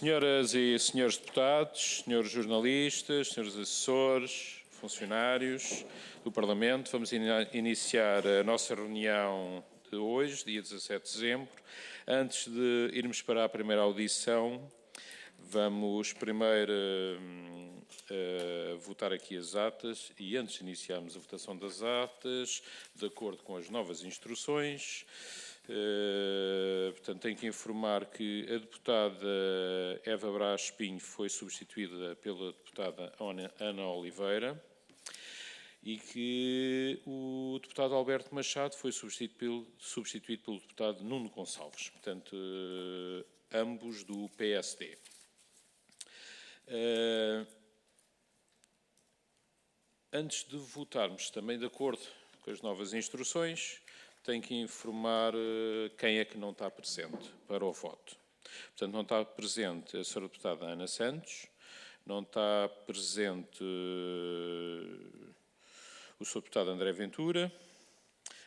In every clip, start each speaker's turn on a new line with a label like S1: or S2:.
S1: Senhoras e senhores deputados, senhores jornalistas, senhores assessores, funcionários do Parlamento, vamos iniciar a nossa reunião de hoje, dia 17 de dezembro. Antes de irmos para a primeira audição, vamos primeiro votar aqui as atas e antes de iniciarmos a votação das atas, de acordo com as novas instruções, portanto, tenho que informar que a deputada Eva Brás Espinho foi substituída pela deputada Ana Oliveira e que o deputado Alberto Machado foi substituído pelo deputado Nuno Gonçalves, portanto, ambos do PSD. Antes de votarmos, também de acordo com as novas instruções, tenho que informar quem é que não está presente para o voto. Portanto, não está presente a Sra. Deputada Ana Santos, não está presente o Sr. Deputado André Ventura,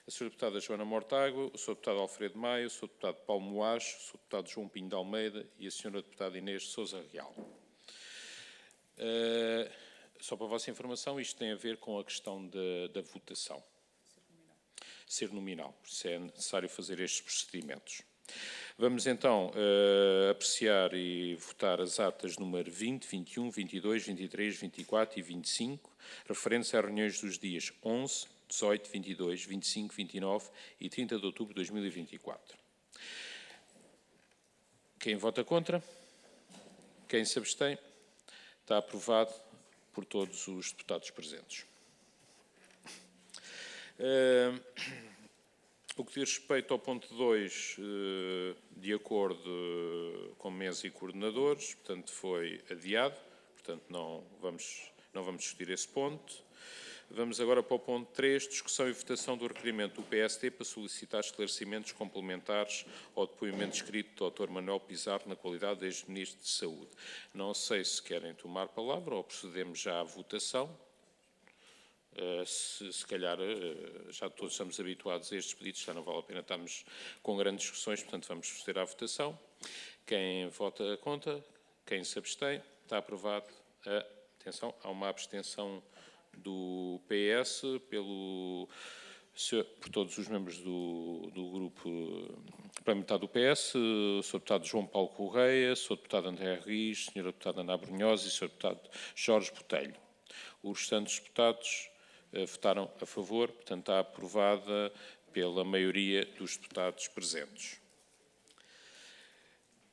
S1: a Sra. Deputada Joana Mortágua, o Sr. Deputado Alfredo Maia, o Sr. Deputado Paulo Moacho, o Sr. Deputado João Pinho de Almeida e a Sra. Deputada Inês Sousa Real. Só para a vossa informação, isto tem a ver com a questão da votação. Ser nominal, por isso é necessário fazer estes procedimentos. Vamos então apreciar e votar as atas número 20, 21, 22, 23, 24 e 25, referentes às reuniões dos dias 11, 18, 22, 25, 29 e 30 de outubro de 2024. Quem vota contra? Quem se abstém? Está aprovado por todos os deputados presentes. O que diz respeito ao ponto 2, de acordo com mesa e coordenadores, portanto, foi adiado, portanto, não vamos discutir esse ponto. Vamos agora para o ponto 3, discussão e votação do requerimento do PSD para solicitar esclarecimentos complementares ao depoimento escrito do Dr. Manuel Pizarro na qualidade de ex-ministro de Saúde. Não sei se querem tomar palavra ou procedemos já à votação. Se calhar já todos estamos habituados a estes pedidos, já não vale a pena estarmos com grandes discussões, portanto vamos proceder à votação. Quem vota contra, quem se abstém, está aprovado. Atenção, há uma abstenção do PS por todos os membros do grupo parlamentar do PS, o Sr. Deputado João Paulo Correia, o Sr. Deputado André Riz, a Sra. Deputada Ana Brunhosa e o Sr. Deputado Jorge Botelho. Os restantes deputados votaram a favor, portanto está aprovada pela maioria dos deputados presentes.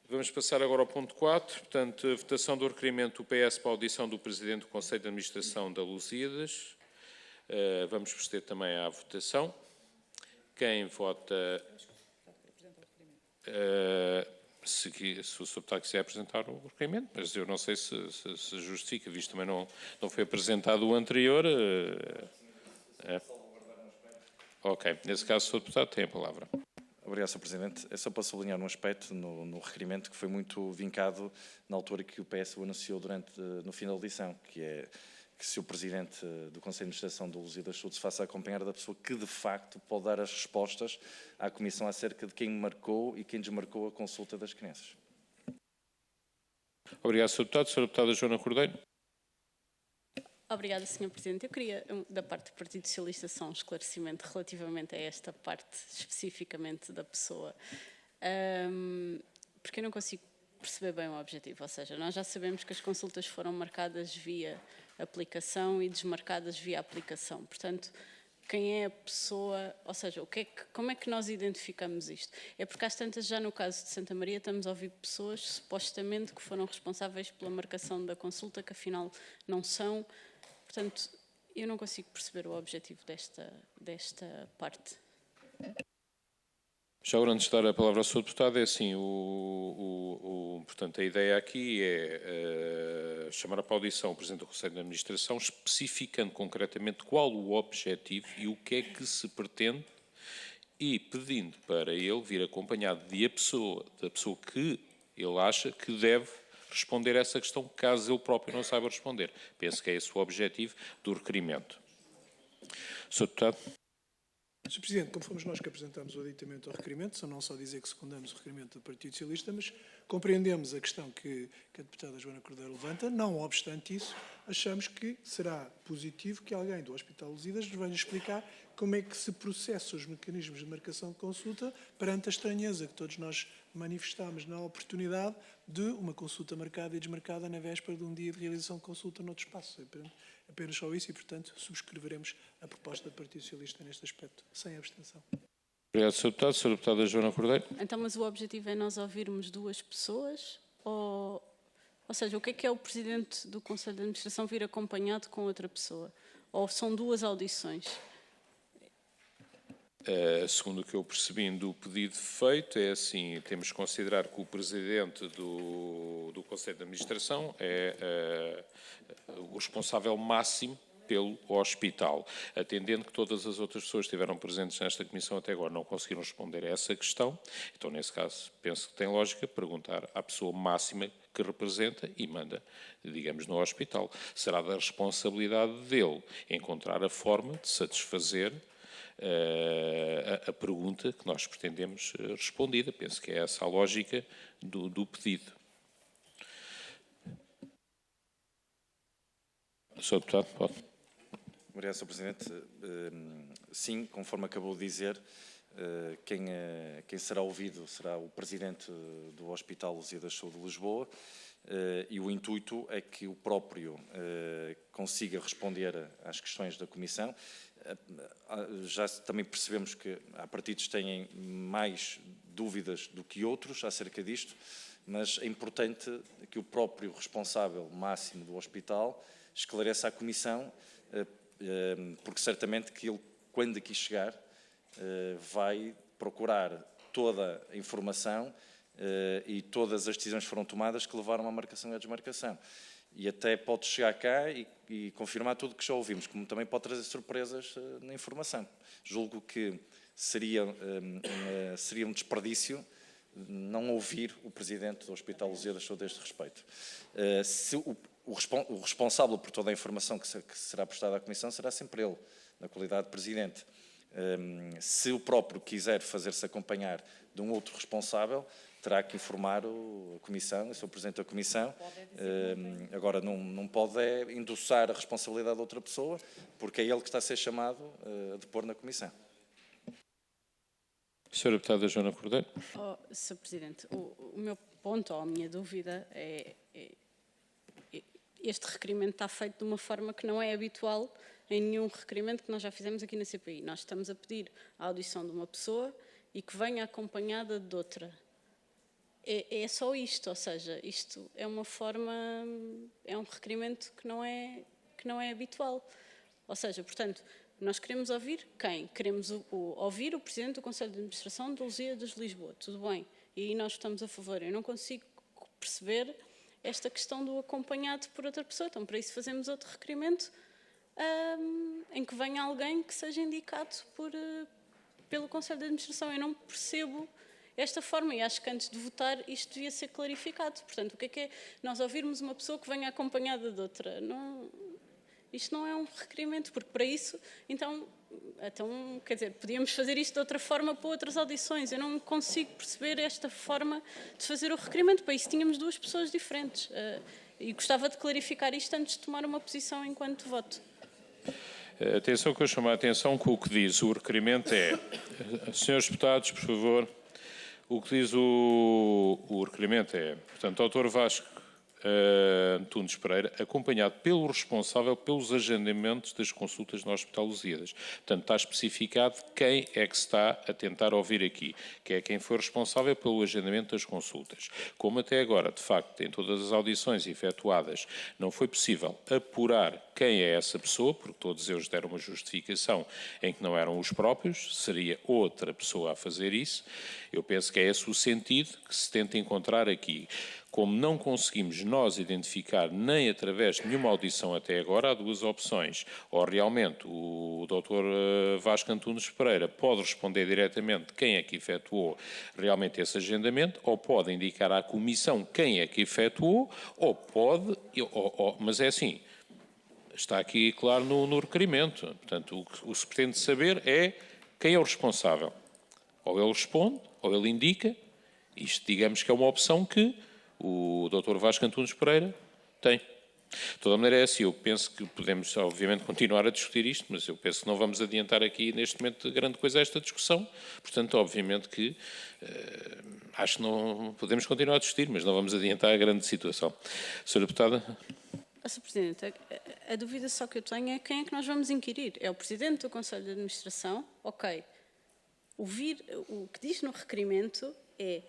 S1: Vamos passar agora ao ponto 4, portanto, a votação do requerimento do PS para a audição do Presidente do Conselho de Administração da Lusíadas. Vamos proceder também à votação. Quem vota... se o Sr. Deputado quiser apresentar o requerimento, mas eu não sei se justifica, visto também não foi apresentado o anterior. Ok, nesse caso o Sr. Deputado tem a palavra.
S2: Obrigado, Sr. Presidente. É só para sublinhar um aspecto no requerimento que foi muito vincado na altura que o PS o anunciou no fim da audição, que é que se o Presidente do Conselho de Administração do Lusíadas Saúde se faça acompanhar da pessoa que, de facto, pode dar as respostas à Comissão acerca de quem marcou e quem desmarcou a consulta das crianças.
S1: Obrigado, Sr. Deputado. Sra. Deputada Joana Cordeiro.
S3: Obrigada, Sr. Presidente. Eu queria, da parte do Partido Socialista, só um esclarecimento relativamente a esta parte, especificamente da pessoa, porque eu não consigo perceber bem o objetivo. Ou seja, nós já sabemos que as consultas foram marcadas via aplicação e desmarcadas via aplicação. Portanto, quem é a pessoa, ou seja, como é que nós identificamos isto? É porque às tantas, já no caso de Santa Maria, estamos a ouvir pessoas, supostamente, que foram responsáveis pela marcação da consulta, que afinal não são. Portanto, eu não consigo perceber o objetivo desta parte.
S1: Já agora, antes de dar a palavra ao Sr. Deputado, é assim, portanto, a ideia aqui é chamar para a audição o Presidente do Conselho de Administração, especificando concretamente qual o objetivo e o que é que se pretende e pedindo para ele vir acompanhado da pessoa que ele acha que deve responder a essa questão, caso ele próprio não saiba responder. Penso que é esse o objetivo do requerimento. Sr. Deputado.
S4: Sr. Presidente, como fomos nós que apresentamos o aditamento ao requerimento, só não só dizer que secundamos o requerimento do Partido Socialista, mas compreendemos a questão que a deputada Joana Cordeiro levanta. Não obstante isso, achamos que será positivo que alguém do Hospital Lusíadas nos venha explicar como é que se processam os mecanismos de marcação de consulta perante a estranheza que todos nós manifestámos na oportunidade de uma consulta marcada e desmarcada na véspera de um dia de realização de consulta noutro espaço. Apenas só isso e, portanto, subscreveremos a proposta do Partido Socialista neste aspecto, sem abstenção.
S1: Obrigado, Sr. Deputado. Sra. Deputada Joana Cordeiro.
S3: Então, mas o objetivo é nós ouvirmos duas pessoas? Ou seja, o que é o Presidente do Conselho de Administração vir acompanhado com outra pessoa? Ou são duas audições?
S1: Segundo o que eu percebi do pedido feito, é assim, temos que considerar que o Presidente do Conselho de Administração é o responsável máximo pelo hospital, atendendo que todas as outras pessoas que estiveram presentes nesta comissão até agora não conseguiram responder a essa questão. Então, nesse caso, penso que tem lógica perguntar à pessoa máxima que representa e manda, digamos, no hospital. Será da responsabilidade dele encontrar a forma de satisfazer a pergunta que nós pretendemos respondida. Penso que é essa a lógica do pedido. Sr. Deputado, pode.
S2: Obrigado, Sr. Presidente. Sim, conforme acabou de dizer, quem será ouvido será o Presidente do Hospital Lusíadas Saúde de Lisboa, e o intuito é que o próprio consiga responder às questões da Comissão. Já também percebemos que há partidos que têm mais dúvidas do que outros acerca disto, mas é importante que o próprio responsável máximo do hospital esclareça à Comissão, porque certamente que ele, quando aqui chegar, vai procurar toda a informação e todas as decisões foram tomadas que levaram à marcação e à desmarcação. E até pode chegar cá e confirmar tudo o que já ouvimos, como também pode trazer surpresas na informação. Julgo que seria um desperdício não ouvir o Presidente do Hospital Lusíadas sobre este respeito. Se o responsável por toda a informação que será prestada à Comissão será sempre ele, na qualidade de Presidente. Se o próprio quiser fazer-se acompanhar de um outro responsável, terá que informar a Comissão, eu sou Presidente da Comissão. Agora, não pode endossar a responsabilidade de outra pessoa, porque é ele que está a ser chamado a depor na Comissão.
S1: Sra. Deputada Joana Cordeiro.
S3: Sr. Presidente, o meu ponto, ou a minha dúvida é este requerimento está feito de uma forma que não é habitual em nenhum requerimento que nós já fizemos aqui na CPI. Nós estamos a pedir a audição de uma pessoa e que venha acompanhada de outra. É só isto, ou seja, isto é uma forma, é um requerimento que não é habitual. Ou seja, portanto, nós queremos ouvir quem? Queremos ouvir o Presidente do Conselho de Administração de Lusíadas de Lisboa, tudo bem, e aí nós estamos a favor. Eu não consigo perceber esta questão do acompanhado por outra pessoa, então para isso fazemos outro requerimento em que venha alguém que seja indicado pelo Conselho de Administração. Eu não percebo esta forma e acho que antes de votar isto devia ser clarificado. Portanto, o que é nós ouvirmos uma pessoa que venha acompanhada de outra? Isto não é um requerimento, porque para isso, então, quer dizer, podíamos fazer isto de outra forma para outras audições. Eu não consigo perceber esta forma de fazer o requerimento. Para isso tínhamos duas pessoas diferentes. E gostava de clarificar isto antes de tomar uma posição enquanto voto.
S1: Atenção, que eu chamo a atenção que o que diz o requerimento é... Senhores deputados, por favor, o que diz o requerimento é, portanto, Dr. Vasco Antunes Pereira, acompanhado pelo responsável pelos agendamentos das consultas no Hospital Lusíadas. Portanto, está especificado quem é que se está a tentar ouvir aqui, que é quem foi responsável pelo agendamento das consultas. Como até agora, de facto, em todas as audições efetuadas, não foi possível apurar quem é essa pessoa, porque todos eles deram uma justificação em que não eram os próprios, seria outra pessoa a fazer isso. Eu penso que é esse o sentido que se tenta encontrar aqui. Como não conseguimos nós identificar nem através de nenhuma audição até agora, há duas opções. Ou realmente o Dr. Vasco Antunes Pereira pode responder diretamente quem é que efetuou realmente esse agendamento, ou pode indicar à Comissão quem é que efetuou, ou pode, mas é assim, está aqui claro no requerimento. Portanto, o que se pretende saber é Quem é o responsável? Ou ele responde, ou ele indica. Isto, digamos que é uma opção que o Dr. Vasco Antunes Pereira tem. De toda maneira, é assim, eu penso que podemos, obviamente, continuar a discutir isto, mas eu penso que não vamos adiantar aqui, neste momento, grande coisa a esta discussão. Portanto, obviamente que acho que não podemos continuar a discutir, mas não vamos adiantar a grande situação. Sra. Deputada.
S3: Sr. Presidente, a dúvida só que eu tenho é quem é que nós vamos inquirir. É o Presidente do Conselho de Administração? Ok. O que diz no requerimento é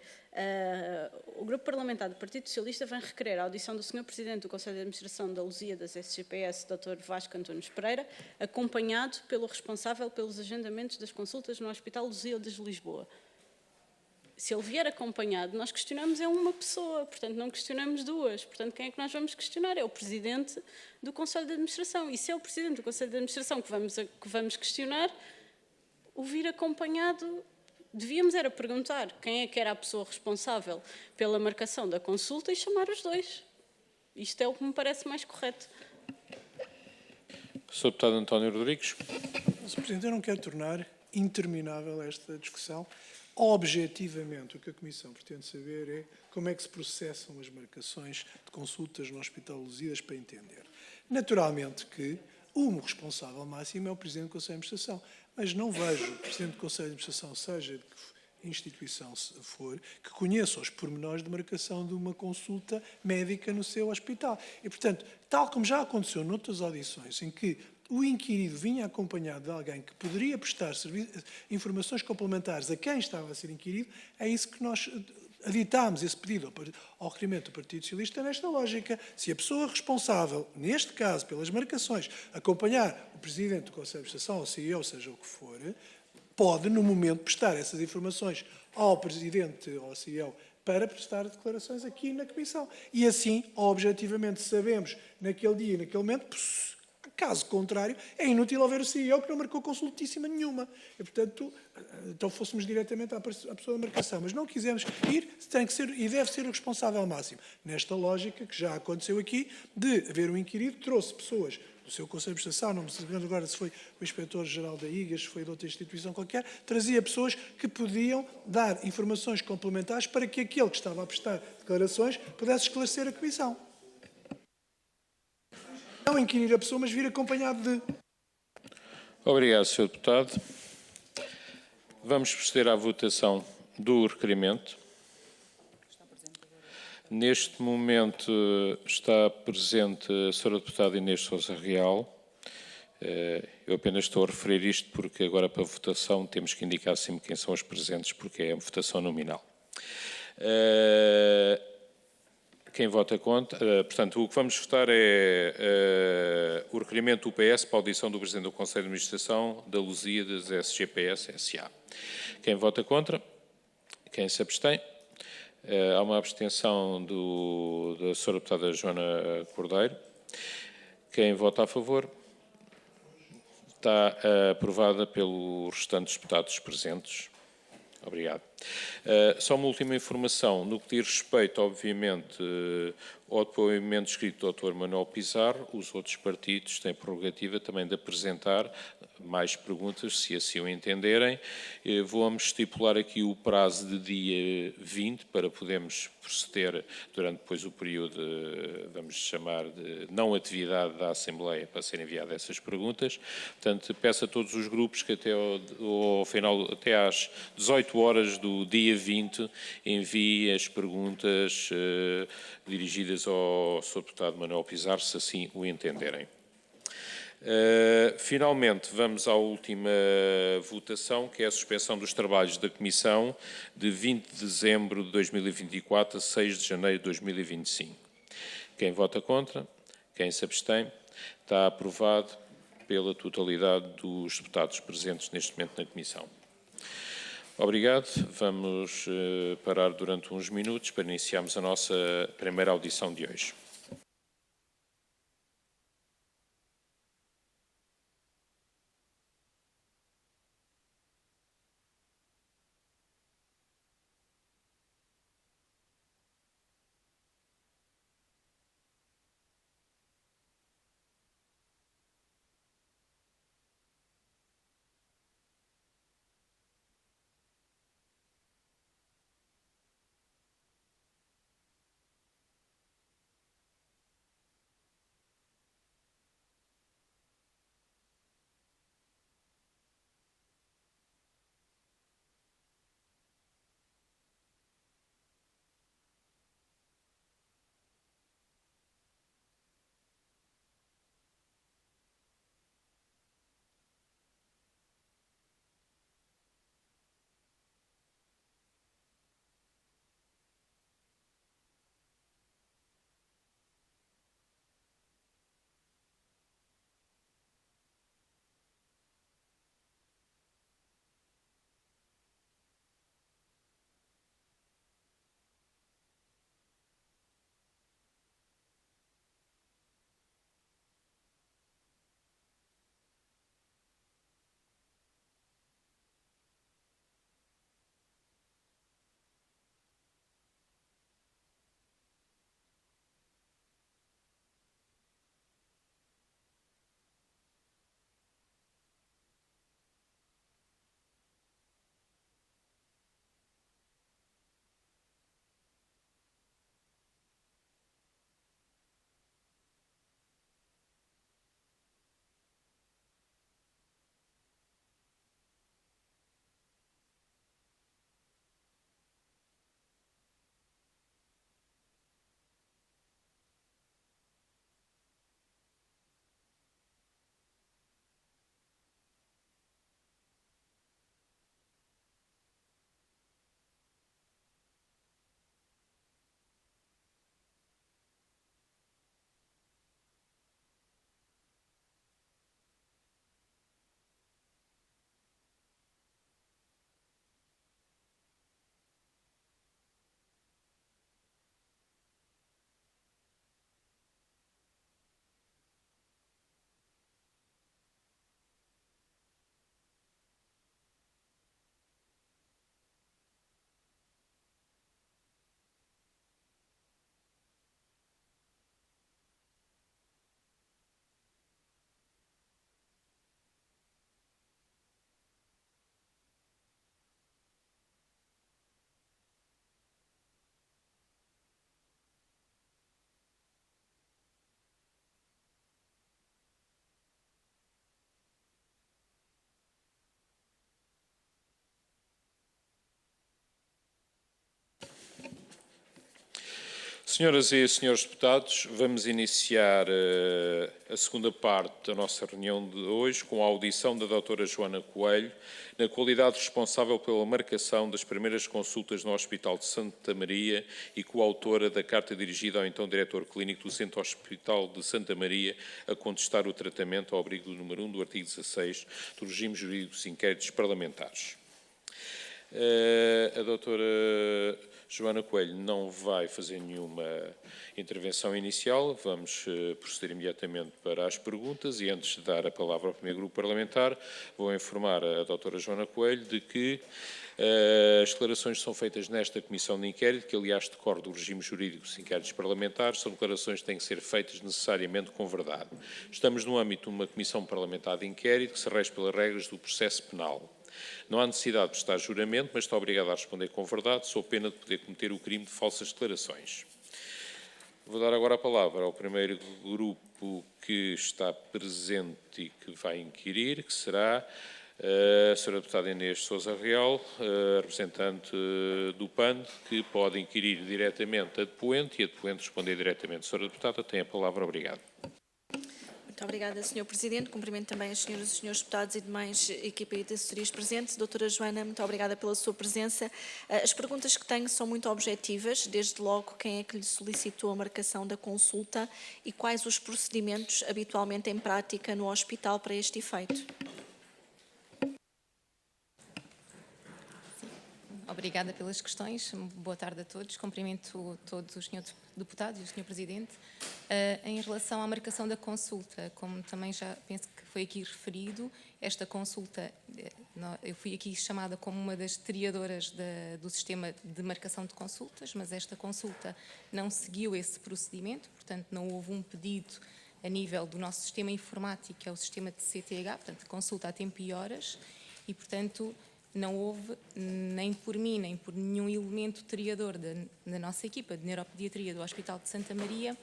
S3: o Grupo Parlamentar do Partido Socialista vem requerer a audição do Sr. Presidente do Conselho de Administração da Luzia das SGPS, Dr. Vasco Antunes Pereira, acompanhado pelo responsável pelos agendamentos das consultas no Hospital Luzia de Lisboa. Se ele vier acompanhado, nós questionamos é uma pessoa, portanto não questionamos duas. Portanto, quem é que nós vamos questionar? É o Presidente do Conselho de Administração. E se é o Presidente do Conselho de Administração que vamos questionar, o vir acompanhado, devíamos era perguntar quem é que era a pessoa responsável pela marcação da consulta e chamar os dois. Isto é o que me parece mais correto.
S1: Sr. Deputado António Rodrigues.
S4: Sr. Presidente, eu não quero tornar interminável esta discussão. Objetivamente, o que a Comissão pretende saber é como é que se processam as marcações de consultas no Hospital Lusíadas para entender. Naturalmente que o responsável máximo é o Presidente do Conselho de Administração, mas não vejo o Presidente do Conselho de Administração, seja de que instituição for, que conheça os pormenores de marcação de uma consulta médica no seu hospital. E, portanto, tal como já aconteceu noutras audições, em que o inquirido vinha acompanhado de alguém que poderia prestar informações complementares a quem estava a ser inquirido, é isso que nós aditámos, esse pedido ao requerimento do Partido Socialista nesta lógica. Se a pessoa responsável, neste caso, pelas marcações, acompanhar o Presidente do Conselho de Administração, ou CEO, seja o que for, pode, no momento, prestar essas informações ao Presidente ou ao CEO para prestar declarações aqui na Comissão. E assim, objetivamente, sabemos, naquele dia e naquele momento, caso contrário, é inútil haver o CEO que não marcou consultíssima nenhuma. E, portanto, então fôssemos diretamente à pessoa da marcação. Mas não quisemos ir, tem que ser e deve ser o responsável máximo. Nesta lógica, que já aconteceu aqui, de haver um inquirido, trouxe pessoas do seu Conselho de Administração, não me lembro agora se foi o Inspetor-Geral da IGAS, se foi de outra instituição qualquer, trazia pessoas que podiam dar informações complementares para que aquele que estava a prestar declarações pudesse esclarecer a Comissão. Não inquirir a pessoa, mas vir acompanhado de...
S1: Obrigado, Sr. Deputado. Vamos proceder à votação do requerimento. Neste momento está presente a Sra. Deputada Inês Sousa Real. Eu apenas estou a referir isto porque agora para a votação temos que indicar sempre quem são os presentes, porque é a votação nominal. Quem vota contra? Portanto, o que vamos votar é o requerimento do PS para a audição do Presidente do Conselho de Administração da Luzia das SGPS S.A. Quem vota contra? Quem se abstém? Há uma abstenção da Sra. Deputada Joana Cordeiro. Quem vota a favor? Está aprovada pelos restantes deputados presentes. Obrigado. Só uma última informação. No que diz respeito, obviamente, ao depoimento escrito do Dr. Manuel Pizarro, os outros partidos têm prerrogativa também de apresentar mais perguntas, se assim o entenderem. Vamos estipular aqui o prazo de dia 20 para podermos proceder durante depois o período, vamos chamar de não atividade da Assembleia para serem enviadas essas perguntas. Portanto, peço a todos os grupos que até ao final, até às 18 horas do dia 20, enviem as perguntas dirigidas ao Sr. Deputado Manuel Pizarro, se assim o entenderem. Finalmente, vamos à última votação, que é a suspensão dos trabalhos da Comissão de 20 de dezembro de 2024 a 6 de janeiro de 2025. Quem vota contra? Quem se abstém? Está aprovado pela totalidade dos deputados presentes neste momento na Comissão. Obrigado. Vamos parar durante uns minutos para iniciarmos a nossa primeira audição de hoje. Senhoras e senhores deputados, vamos iniciar a segunda parte da nossa reunião de hoje com a audição da doutora Joana Coelho, na qualidade responsável pela marcação das primeiras consultas no Hospital de Santa Maria e coautora da carta dirigida ao então diretor clínico do Centro Hospital de Santa Maria a contestar o tratamento ao abrigo do número 1 do artigo 16 do regime jurídico dos inquéritos parlamentares. A doutora Joana Coelho não vai fazer nenhuma intervenção inicial, vamos proceder imediatamente para as perguntas e antes de dar a palavra ao primeiro grupo parlamentar, vou informar a doutora Joana Coelho de que as declarações que são feitas nesta comissão de inquérito, que aliás decorre do regime jurídico dos inquéritos parlamentares, são declarações que têm que ser feitas necessariamente com verdade. Estamos no âmbito de uma comissão parlamentar de inquérito que se rege pelas regras do processo penal. Não há necessidade de prestar juramento, mas está obrigado a responder com verdade, sob pena de poder cometer o crime de falsas declarações. Vou dar agora a palavra ao primeiro grupo que está presente e que vai inquirir, que será a Sra. Deputada Inês Sousa Real, representante do PAN, que pode inquirir diretamente a depoente e a depoente responder diretamente. Sra. Deputada, tem a palavra. Obrigado.
S5: Muito obrigada, Sr. Presidente. Cumprimento também as senhoras e senhores deputados e demais equipa de assessorias presentes. Doutora Joana, muito obrigada pela sua presença. As perguntas que tenho são muito objetivas. Desde logo, quem é que lhe solicitou a marcação da consulta e quais os procedimentos habitualmente em prática no hospital para este efeito?
S6: Obrigada pelas questões. Boa tarde a todos. Cumprimento todos os senhores deputados e o Sr. Presidente. Em relação à marcação da consulta, como também já penso que foi aqui referido, esta consulta, eu fui aqui chamada como uma das triadoras do sistema de marcação de consultas, mas esta consulta não seguiu esse procedimento, portanto não houve um pedido a nível do nosso sistema informático, que é o sistema de CTH, portanto consulta a tempo e horas, e portanto não houve, nem por mim, nem por nenhum elemento triador da nossa equipa de neuropediatria do Hospital de Santa Maria,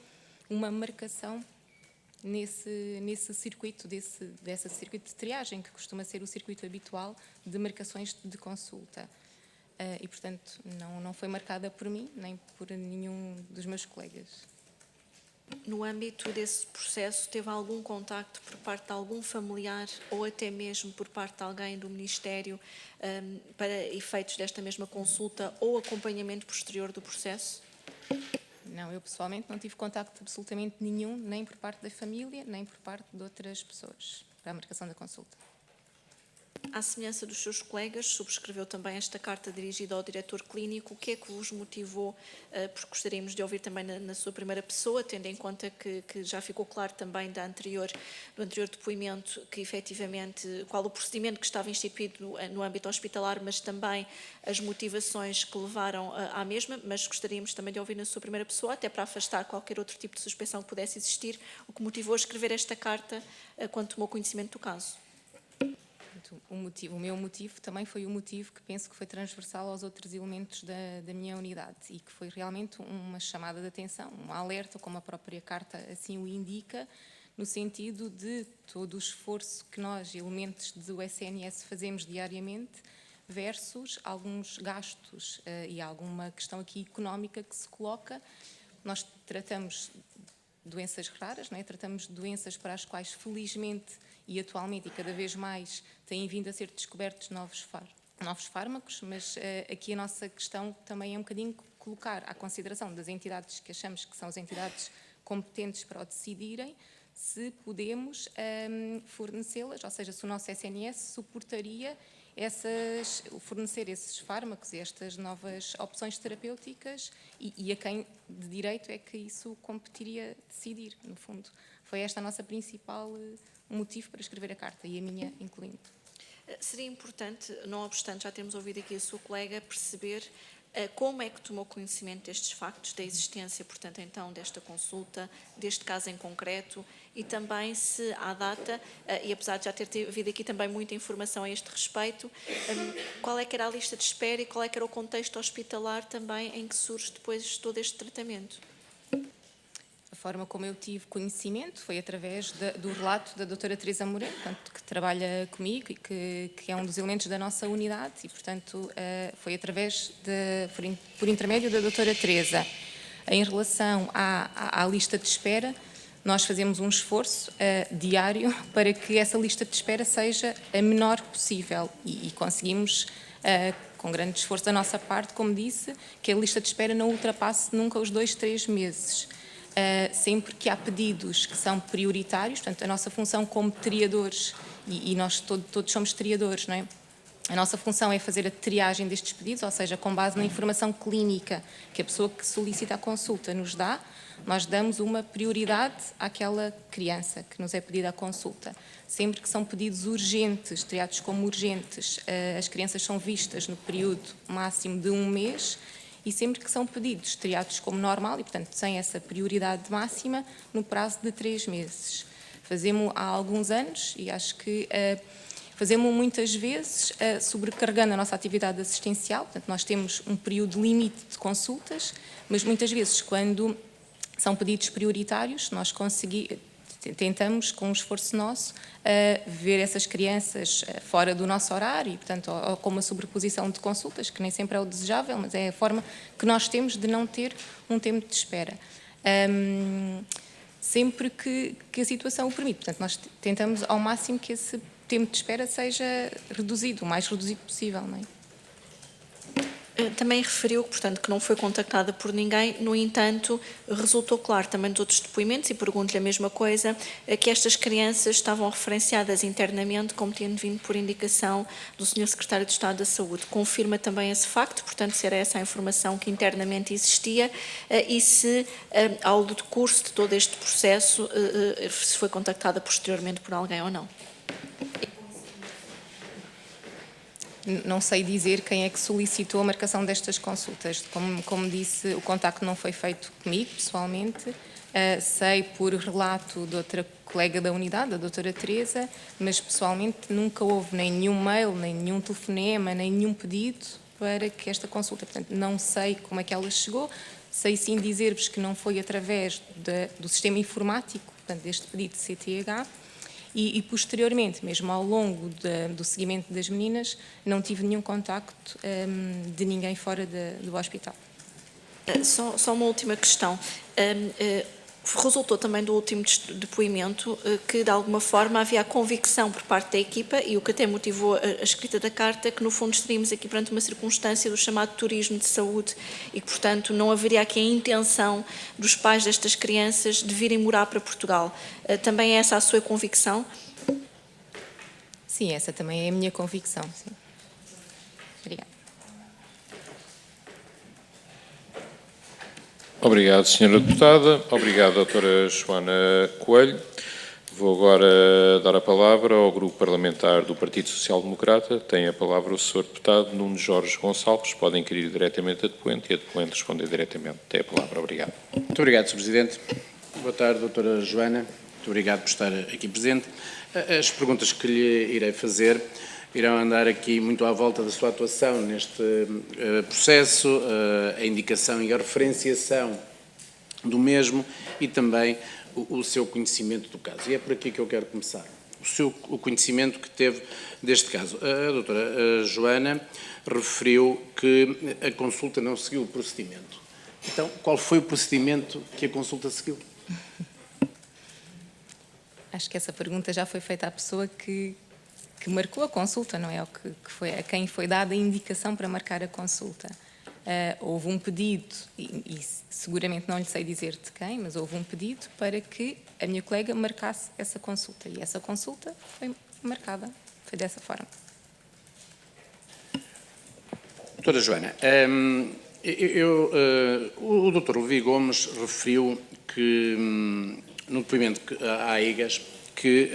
S6: uma marcação nesse circuito, desse circuito de triagem, que costuma ser o circuito habitual de marcações de consulta. E, portanto, não foi marcada por mim, nem por nenhum dos meus colegas.
S5: No âmbito desse processo, teve algum contacto por parte de algum familiar ou até mesmo por parte de alguém do Ministério para efeitos desta mesma consulta ou acompanhamento posterior do processo?
S6: Não, eu pessoalmente não tive contacto absolutamente nenhum, nem por parte da família, nem por parte de outras pessoas, para a marcação da consulta.
S5: À semelhança dos seus colegas, subscreveu também esta carta dirigida ao diretor clínico. O que é que vos motivou, porque gostaríamos de ouvir também na sua primeira pessoa, tendo em conta que já ficou claro também do anterior depoimento, que efetivamente, qual o procedimento que estava instituído no âmbito hospitalar, mas também as motivações que levaram à mesma, mas gostaríamos também de ouvir na sua primeira pessoa, até para afastar qualquer outro tipo de suspeição que pudesse existir, o que motivou a escrever esta carta quando tomou conhecimento do caso.
S6: O meu motivo também foi o motivo que penso que foi transversal aos outros elementos da minha unidade e que foi realmente uma chamada de atenção, um alerta, como a própria carta assim o indica, no sentido de todo o esforço que nós, elementos do SNS, fazemos diariamente versus alguns gastos e alguma questão aqui económica que se coloca. Nós tratamos doenças raras, não é? Tratamos doenças para as quais, felizmente, e atualmente e cada vez mais têm vindo a ser descobertos novos fármacos, mas aqui a nossa questão também é um bocadinho colocar à consideração das entidades que achamos que são as entidades competentes para o decidirem, se podemos fornecê-las, ou seja, se o nosso SNS suportaria fornecer esses fármacos e estas novas opções terapêuticas e a quem de direito é que isso competiria decidir, no fundo. Foi esta a nossa principal motivo para escrever a carta e a minha incluindo.
S5: Seria importante, não obstante já termos ouvido aqui a sua colega, perceber como é que tomou conhecimento destes factos, da existência, portanto, então, desta consulta, deste caso em concreto, e também se à data, e apesar de já ter havido aqui também muita informação a este respeito, qual é que era a lista de espera e qual é que era o contexto hospitalar também em que surge depois todo este tratamento?
S6: A forma como eu tive conhecimento foi através do relato da doutora Teresa Moreno, portanto, que trabalha comigo e que é um dos elementos da nossa unidade e, portanto, foi através por intermédio da doutora Teresa. Em relação à lista de espera, nós fazemos um esforço diário para que essa lista de espera seja a menor possível e conseguimos, com grande esforço da nossa parte, como disse, que a lista de espera não ultrapasse nunca os 2, 3 meses. Sempre que há pedidos que são prioritários, portanto, a nossa função como triadores, e nós todos somos triadores, não é? A nossa função é fazer a triagem destes pedidos, ou seja, com base na informação clínica que a pessoa que solicita a consulta nos dá, nós damos uma prioridade àquela criança que nos é pedida a consulta. Sempre que são pedidos urgentes, triados como urgentes, as crianças são vistas no período máximo de 1 mês, e sempre que são pedidos triados como normal, e portanto sem essa prioridade máxima, no prazo de 3 meses. Fazemos há alguns anos, e acho que fazemos muitas vezes sobrecarregando a nossa atividade assistencial. Portanto, nós temos um período limite de consultas, mas muitas vezes, quando são pedidos prioritários, nós tentamos, com um esforço nosso, ver essas crianças fora do nosso horário, e, portanto, ou com uma sobreposição de consultas, que nem sempre é o desejável, mas é a forma que nós temos de não ter um tempo de espera. Sempre que a situação o permite. Portanto, nós tentamos ao máximo que esse tempo de espera seja reduzido, o mais reduzido possível, não é?
S5: Também referiu, portanto, que não foi contactada por ninguém, no entanto, resultou claro também de outros depoimentos, e pergunto-lhe a mesma coisa, que estas crianças estavam referenciadas internamente como tendo vindo por indicação do Sr. Secretário de Estado da Saúde. Confirma também esse facto, portanto, se era essa a informação que internamente existia, e se, ao decurso de todo este processo, se foi contactada posteriormente por alguém ou não.
S6: Não sei dizer quem é que solicitou a marcação destas consultas. Como disse, o contacto não foi feito comigo, pessoalmente. Sei por relato de outra colega da unidade, a doutora Teresa, mas pessoalmente nunca houve nem nenhum mail, nem nenhum telefonema, nem nenhum pedido para que esta consulta. Portanto, não sei como é que ela chegou. Sei sim dizer-vos que não foi através do sistema informático, portanto, deste pedido de CTH, e posteriormente, mesmo ao longo do seguimento das meninas, não tive nenhum contacto de ninguém fora do hospital.
S5: Só uma última questão. Resultou também do último depoimento que, de alguma forma, havia a convicção por parte da equipa, e o que até motivou a escrita da carta, que no fundo estaríamos aqui perante uma circunstância do chamado turismo de saúde e que, portanto, não haveria aqui a intenção dos pais destas crianças de virem morar para Portugal. Também é essa a sua convicção?
S6: Sim, essa também é a minha convicção. Sim. Obrigada.
S1: Obrigado, Sra. Deputada. Obrigado, Doutora Joana Coelho. Vou agora dar a palavra ao Grupo Parlamentar do Partido Social Democrata. Tem a palavra o Sr. Deputado Nuno Jorge Gonçalves. Pode inquirir diretamente a depoente e a depoente responder diretamente. Tem a palavra. Obrigado.
S7: Muito obrigado, Sr. Presidente. Boa tarde, Doutora Joana. Muito obrigado por estar aqui presente. As perguntas que lhe irei fazer irão andar aqui muito à volta da sua atuação neste processo, a indicação e a referenciação do mesmo e também o seu conhecimento do caso. E é por aqui que eu quero começar. O conhecimento que teve deste caso. A doutora Joana referiu que a consulta não seguiu o procedimento. Então, qual foi o procedimento que a consulta seguiu?
S6: Acho que essa pergunta já foi feita à pessoa que marcou a consulta, não é? A quem foi dada a indicação para marcar a consulta. Houve um pedido, e seguramente não lhe sei dizer de quem, mas houve um pedido para que a minha colega marcasse essa consulta. E essa consulta foi marcada, foi dessa forma.
S7: Doutora Joana, o doutor Levi Gomes referiu que, no depoimento à IGAS, que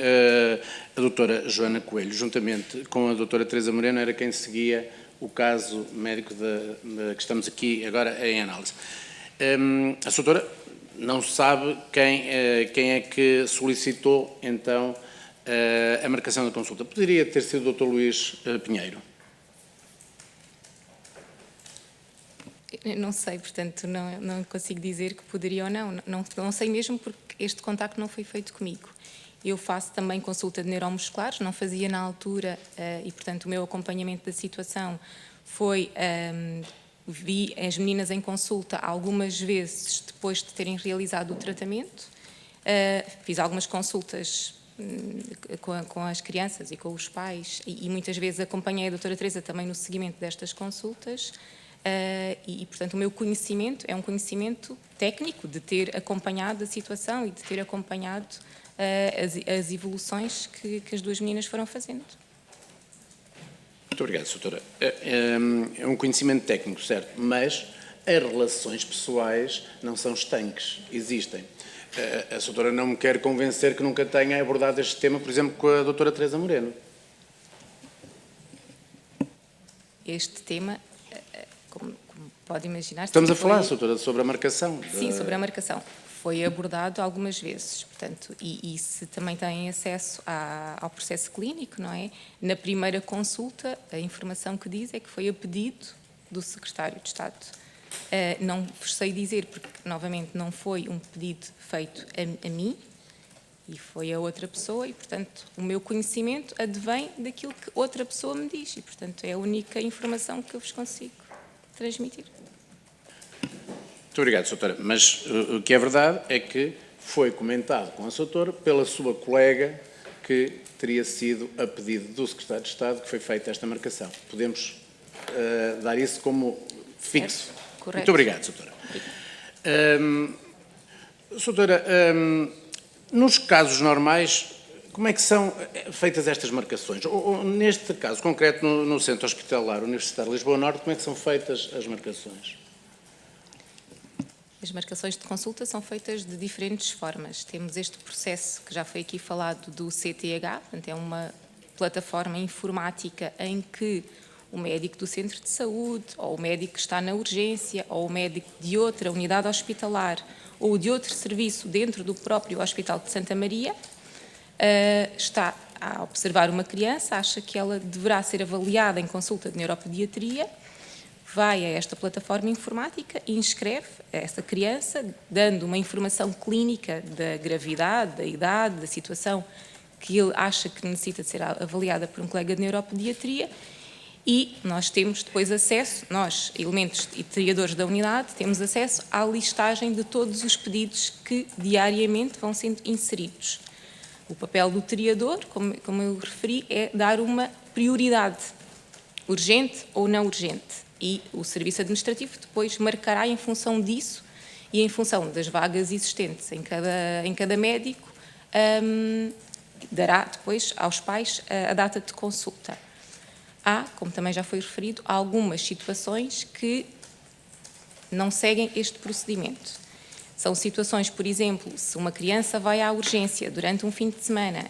S7: a doutora Joana Coelho, juntamente com a doutora Teresa Moreno, era quem seguia o caso médico que estamos aqui agora em análise. A doutora não sabe quem é que solicitou, então, a marcação da consulta. Poderia ter sido o doutor Luís Pinheiro?
S6: Não sei, portanto, não consigo dizer que poderia ou não. Não sei mesmo porque este contacto não foi feito comigo. Eu faço também consulta de neuromusculares, não fazia na altura e, portanto, o meu acompanhamento da situação foi vi as meninas em consulta algumas vezes depois de terem realizado o tratamento. Fiz algumas consultas com as crianças e com os pais e muitas vezes acompanhei a doutora Teresa também no seguimento destas consultas. Portanto, o meu conhecimento é um conhecimento técnico de ter acompanhado a situação e de ter acompanhado as evoluções que as duas meninas foram fazendo.
S7: Muito obrigado, doutora. É um conhecimento técnico, certo, mas as relações pessoais não são estanques, existem. A doutora não me quer convencer que nunca tenha abordado este tema, por exemplo, com a doutora Teresa Moreno.
S6: Este tema, como pode imaginar...
S7: Estamos a falar, doutora, sobre a marcação.
S6: Sim, sobre a marcação. Foi abordado algumas vezes, portanto, e se também têm acesso ao processo clínico, não é? Na primeira consulta, a informação que diz é que foi a pedido do Secretário de Estado. Não vos sei dizer, porque, novamente, não foi um pedido feito a mim, e foi a outra pessoa, e, portanto, o meu conhecimento advém daquilo que outra pessoa me diz, e, portanto, é a única informação que eu vos consigo transmitir.
S7: Muito obrigado, doutora. Mas o que é verdade é que foi comentado com a doutora pela sua colega que teria sido a pedido do Secretário de Estado que foi feita esta marcação. Podemos dar isso como fixo?
S6: Correto.
S7: Muito obrigado, doutora. Doutora, nos casos normais, como é que são feitas estas marcações? Ou neste caso concreto, no Centro Hospitalar Universitário de Lisboa Norte, como é que são feitas as marcações?
S6: As marcações de consulta são feitas de diferentes formas. Temos este processo que já foi aqui falado do CTH, portanto é uma plataforma informática em que o médico do centro de saúde, ou o médico que está na urgência, ou o médico de outra unidade hospitalar, ou de outro serviço dentro do próprio Hospital de Santa Maria, está a observar uma criança, acha que ela deverá ser avaliada em consulta de neuropediatria, vai a esta plataforma informática e inscreve essa criança, dando uma informação clínica da gravidade, da idade, da situação que ele acha que necessita de ser avaliada por um colega de neuropediatria, e nós temos depois acesso, nós, elementos e triadores da unidade, temos acesso à listagem de todos os pedidos que diariamente vão sendo inseridos. O papel do triador, como eu referi, é dar uma prioridade, urgente ou não urgente. E o serviço administrativo depois marcará em função disso e em função das vagas existentes em cada médico, dará depois aos pais a data de consulta. Há, como também já foi referido, algumas situações que não seguem este procedimento. São situações, por exemplo, se uma criança vai à urgência durante um fim de semana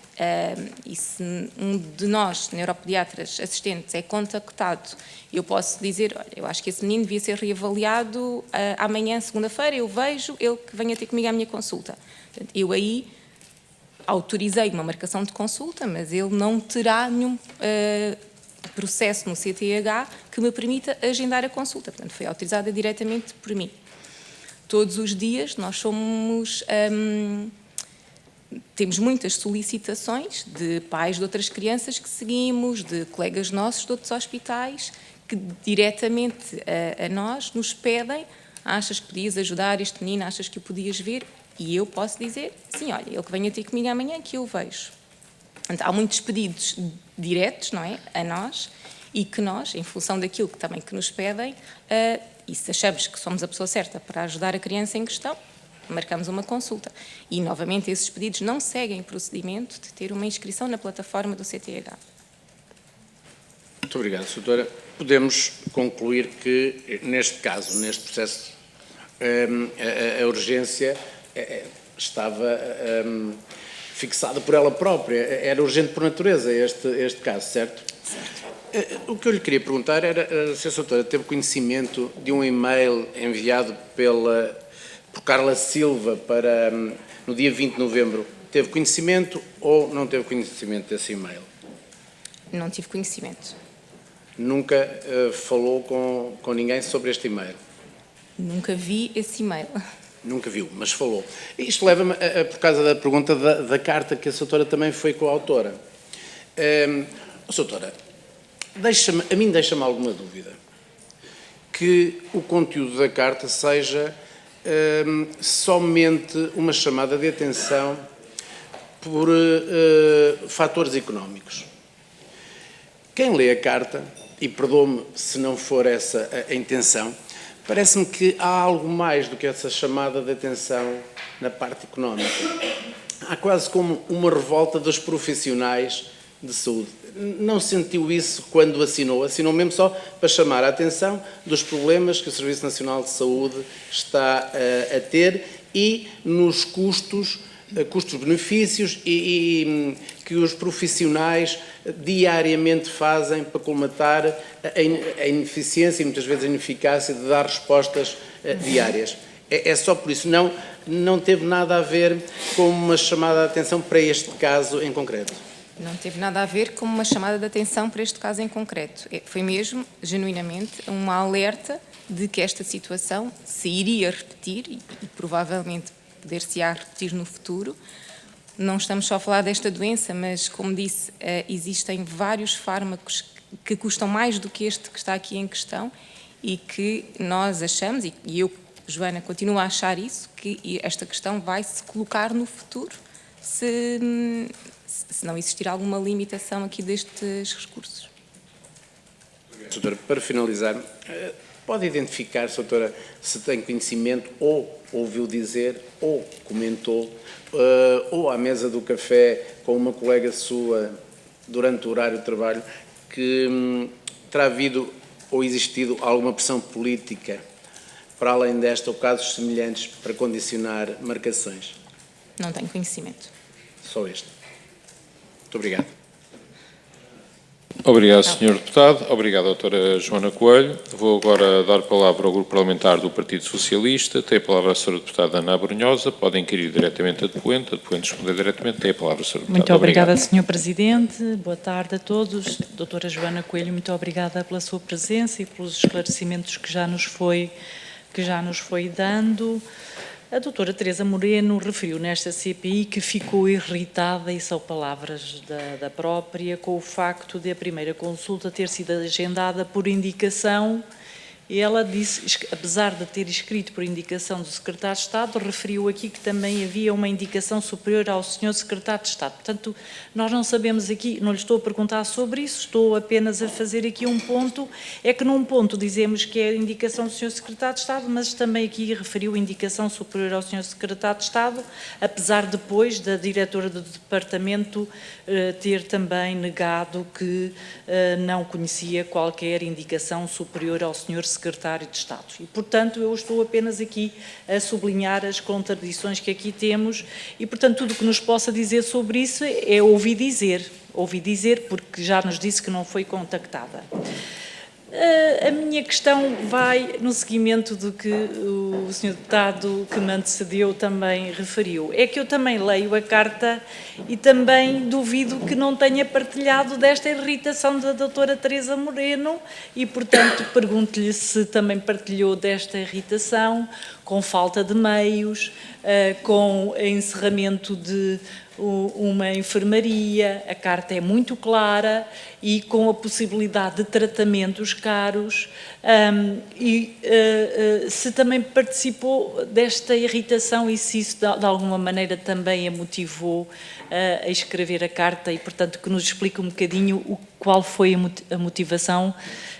S6: e se um de nós, neuropediatras assistentes, é contactado, eu posso dizer, olha, eu acho que esse menino devia ser reavaliado amanhã, segunda-feira, eu vejo, ele que venha ter comigo à minha consulta. Portanto, eu aí autorizei uma marcação de consulta, mas ele não terá nenhum processo no CTH que me permita agendar a consulta. Portanto, foi autorizada diretamente por mim. Todos os dias nós temos muitas solicitações de pais de outras crianças que seguimos, de colegas nossos de outros hospitais, que diretamente a nós nos pedem: achas que podias ajudar este menino, achas que o podias ver? E eu posso dizer, sim, olha, ele que venha ter comigo amanhã que eu vejo. Portanto, há muitos pedidos diretos, não é, a nós, e que nós, em função daquilo que também que nos pedem, e se achamos que somos a pessoa certa para ajudar a criança em questão, marcamos uma consulta. E, novamente, esses pedidos não seguem o procedimento de ter uma inscrição na plataforma do CTH.
S7: Muito obrigado, doutora. Podemos concluir que, neste caso, neste processo, a urgência estava fixada por ela própria. Era urgente por natureza este caso, certo? Certo. O que eu lhe queria perguntar era se a doutora teve conhecimento de um e-mail enviado por Carla Silva no dia 20 de novembro. Teve conhecimento ou não teve conhecimento desse e-mail?
S6: Não tive conhecimento.
S7: Nunca falou com ninguém sobre este e-mail? Nunca
S6: vi esse e-mail.
S7: Nunca viu, mas falou. Isto leva-me, por causa da pergunta da carta que a doutora também foi coautora. Doutora, a mim deixa-me alguma dúvida. que o conteúdo da carta seja somente uma chamada de atenção por fatores económicos. Quem lê a carta, e perdoe-me se não for essa a intenção, parece-me que há algo mais do que essa chamada de atenção na parte económica. Há quase como uma revolta dos profissionais de saúde. Não sentiu isso quando assinou? Assinou mesmo só para chamar a atenção dos problemas que o Serviço Nacional de Saúde está a ter e nos custos-benefícios e que os profissionais diariamente fazem para colmatar a ineficiência e muitas vezes a ineficácia de dar respostas diárias. É só por isso. Não teve nada a ver com uma chamada de atenção para este caso em concreto.
S6: Não teve nada a ver com uma chamada de atenção para este caso em concreto. Foi mesmo, genuinamente, uma alerta de que esta situação se iria repetir e provavelmente poder-se-á repetir no futuro. Não estamos só a falar desta doença, mas, como disse, existem vários fármacos que custam mais do que este que está aqui em questão e que nós achamos, e eu, Joana, continuo a achar isso, que esta questão vai se colocar no futuro se não existir alguma limitação aqui destes recursos.
S7: Doutora, para finalizar, pode identificar, doutora, se tem conhecimento ou ouviu dizer ou comentou ou à mesa do café com uma colega sua durante o horário de trabalho que terá havido ou existido alguma pressão política para além desta ou casos semelhantes para condicionar marcações?
S6: Não tenho conhecimento.
S7: Só este. Muito obrigado.
S1: Obrigado, Sr. Deputado. Obrigado, doutora Joana Coelho. Vou agora dar a palavra ao Grupo Parlamentar do Partido Socialista. Tem a palavra a Sra. Deputada Ana Abrunhosa. Pode inquirir diretamente a depoente responder diretamente. Tem a palavra a Sra. Deputada.
S8: Muito obrigada, Sr. Presidente. Boa tarde a todos. Doutora Joana Coelho, muito obrigada pela sua presença e pelos esclarecimentos que já nos foi dando. A doutora Teresa Moreno referiu nesta CPI que ficou irritada, e são palavras da própria, com o facto de a primeira consulta ter sido agendada por indicação. E ela disse, apesar de ter escrito por indicação do Secretário de Estado, referiu aqui que também havia uma indicação superior ao Sr. Secretário de Estado. Portanto, nós não sabemos aqui, não lhe estou a perguntar sobre isso, estou apenas a fazer aqui um ponto, é que num ponto dizemos que é a indicação do Sr. Secretário de Estado, mas também aqui referiu indicação superior ao Sr. Secretário de Estado, apesar depois da diretora do Departamento ter também negado que não conhecia qualquer indicação superior ao Sr. Secretário de Estado. E, portanto, eu estou apenas aqui a sublinhar as contradições que aqui temos e, portanto, tudo o que nos possa dizer sobre isso é ouvir dizer, porque já nos disse que não foi contactada. A minha questão vai no seguimento do que o Sr. Deputado que me antecedeu também referiu. É que eu também leio a carta e também duvido que não tenha partilhado desta irritação da doutora Teresa Moreno e, portanto, pergunto-lhe se também partilhou desta irritação, com falta de meios, com encerramento de uma enfermaria, a carta é muito clara e com a possibilidade de tratamentos caros se também participou desta irritação e se isso de alguma maneira também a motivou a escrever a carta e, portanto, que nos explique um bocadinho qual foi a motivação,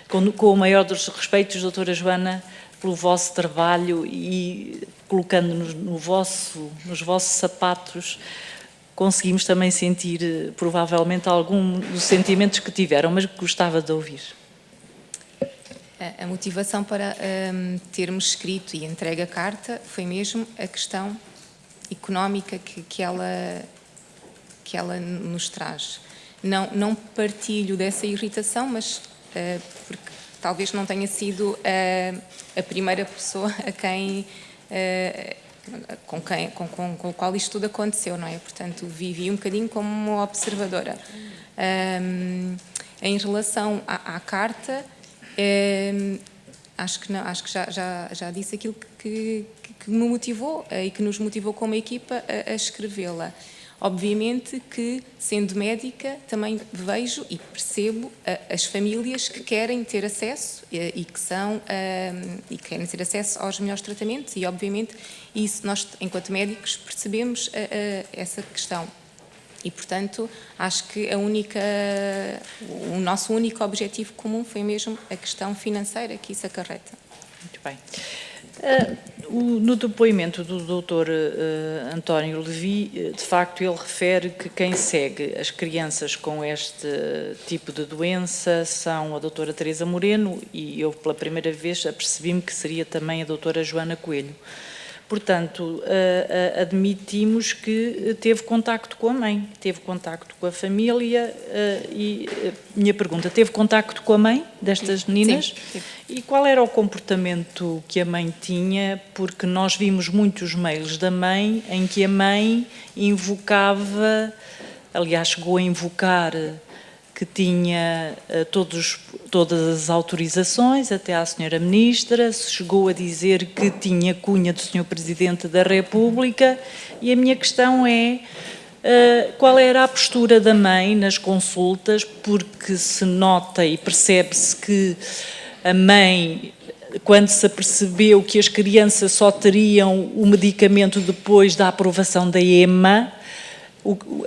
S8: com o maior dos respeitos, doutora Joana, pelo vosso trabalho e colocando-nos nos vossos sapatos, conseguimos também sentir, provavelmente, algum dos sentimentos que tiveram, mas gostava de ouvir.
S6: A motivação para termos escrito e entregue a carta foi mesmo a questão económica que ela nos traz. Não partilho dessa irritação, mas porque talvez não tenha sido a primeira pessoa a quem... com o qual isto tudo aconteceu, não é? Portanto, vivi um bocadinho como uma observadora. Em relação à carta, acho que já disse aquilo que me motivou e que nos motivou como equipa a escrevê-la. Obviamente que, sendo médica, também vejo e percebo as famílias que querem ter acesso e que querem ter acesso aos melhores tratamentos e, obviamente, isso nós, enquanto médicos, percebemos essa questão. E, portanto, acho que o nosso único objetivo comum foi mesmo a questão financeira que isso acarreta.
S8: Muito bem. No depoimento do Dr. António Levi, de facto, ele refere que quem segue as crianças com este tipo de doença são a doutora Teresa Moreno e eu, pela primeira vez, apercebi-me que seria também a doutora Joana Coelho. Portanto, admitimos que teve contacto com a mãe, teve contacto com a família e minha pergunta, teve contacto com a mãe destas meninas?
S6: Sim.
S8: E qual era o comportamento que a mãe tinha? Porque nós vimos muitos mails da mãe em que a mãe invocava, aliás, chegou a invocar que tinha todas as autorizações, até à senhora Ministra, chegou a dizer que tinha cunha do senhor Presidente da República, e a minha questão é qual era a postura da mãe nas consultas, porque se nota e percebe-se que a mãe, quando se apercebeu que as crianças só teriam o medicamento depois da aprovação da EMA,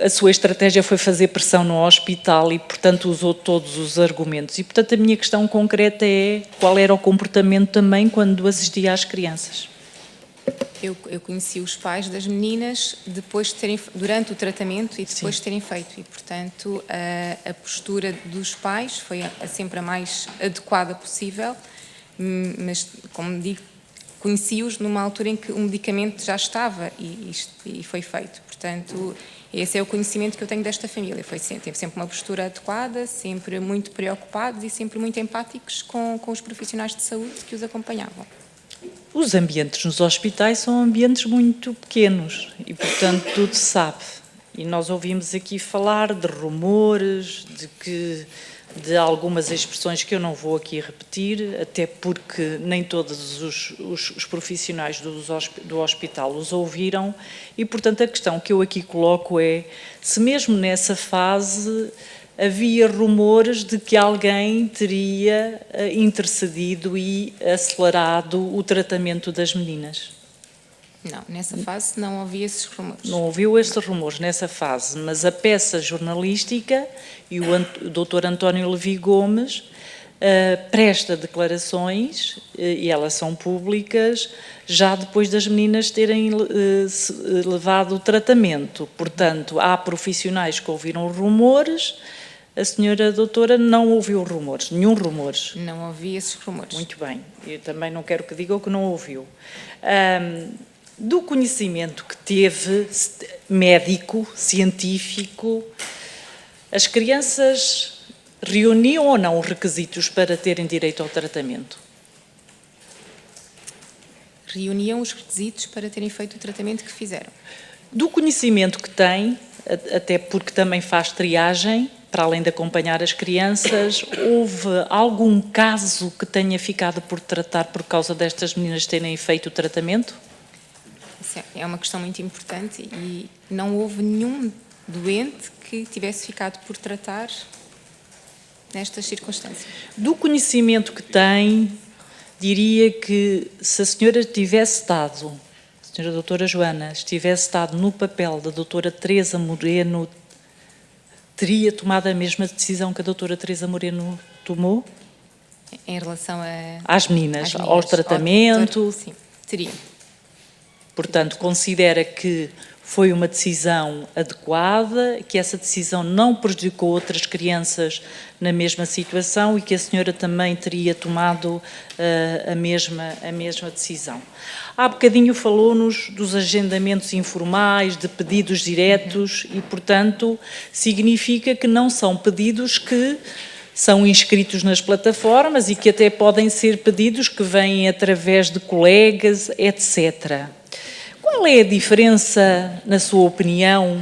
S8: a sua estratégia foi fazer pressão no hospital e, portanto, usou todos os argumentos. E, portanto, a minha questão concreta é qual era o comportamento também quando assistia às crianças?
S6: Eu conheci os pais das meninas durante o tratamento e depois de terem feito. E, portanto, a postura dos pais foi sempre a mais adequada possível, mas, como digo, conheci-os numa altura em que o medicamento já estava e foi feito. Portanto, esse é o conhecimento que eu tenho desta família. Teve sempre uma postura adequada, sempre muito preocupados e sempre muito empáticos com os profissionais de saúde que os acompanhavam.
S8: Os ambientes nos hospitais são ambientes muito pequenos e, portanto, tudo se sabe. E nós ouvimos aqui falar de rumores, de algumas expressões que eu não vou aqui repetir, até porque nem todos os profissionais do hospital os ouviram e, portanto, a questão que eu aqui coloco é se mesmo nessa fase havia rumores de que alguém teria intercedido e acelerado o tratamento das meninas.
S6: Não, nessa fase não havia esses rumores.
S8: Não ouviu esses rumores nessa fase, mas a peça jornalística e o Dr. António Levi Gomes presta declarações, e elas são públicas, já depois das meninas terem levado o tratamento. Portanto, há profissionais que ouviram rumores, a senhora doutora não ouviu rumores, nenhum rumores.
S6: Não ouvi esses rumores.
S8: Muito bem, eu também não quero que digam que não ouviu. Do conhecimento que teve, médico, científico, as crianças reuniam ou não os requisitos para terem direito ao tratamento?
S6: Reuniam os requisitos para terem feito o tratamento que fizeram.
S8: Do conhecimento que tem, até porque também faz triagem, para além de acompanhar as crianças, houve algum caso que tenha ficado por tratar por causa destas meninas terem feito o tratamento?
S6: É uma questão muito importante e não houve nenhum doente que tivesse ficado por tratar nestas circunstâncias.
S8: Do conhecimento que tem, diria que se a senhora tivesse estado, a senhora doutora Joana, estivesse estado no papel da doutora Teresa Moreno, teria tomado a mesma decisão que a doutora Teresa Moreno tomou?
S6: Em relação
S8: às meninas, ao tratamento?
S6: Sim, teria.
S8: Portanto, considera que foi uma decisão adequada, que essa decisão não prejudicou outras crianças na mesma situação e que a senhora também teria tomado a mesma decisão. Há bocadinho falou-nos dos agendamentos informais, de pedidos diretos e, portanto, significa que não são pedidos que são inscritos nas plataformas e que até podem ser pedidos que vêm através de colegas, etc. Qual é a diferença, na sua opinião,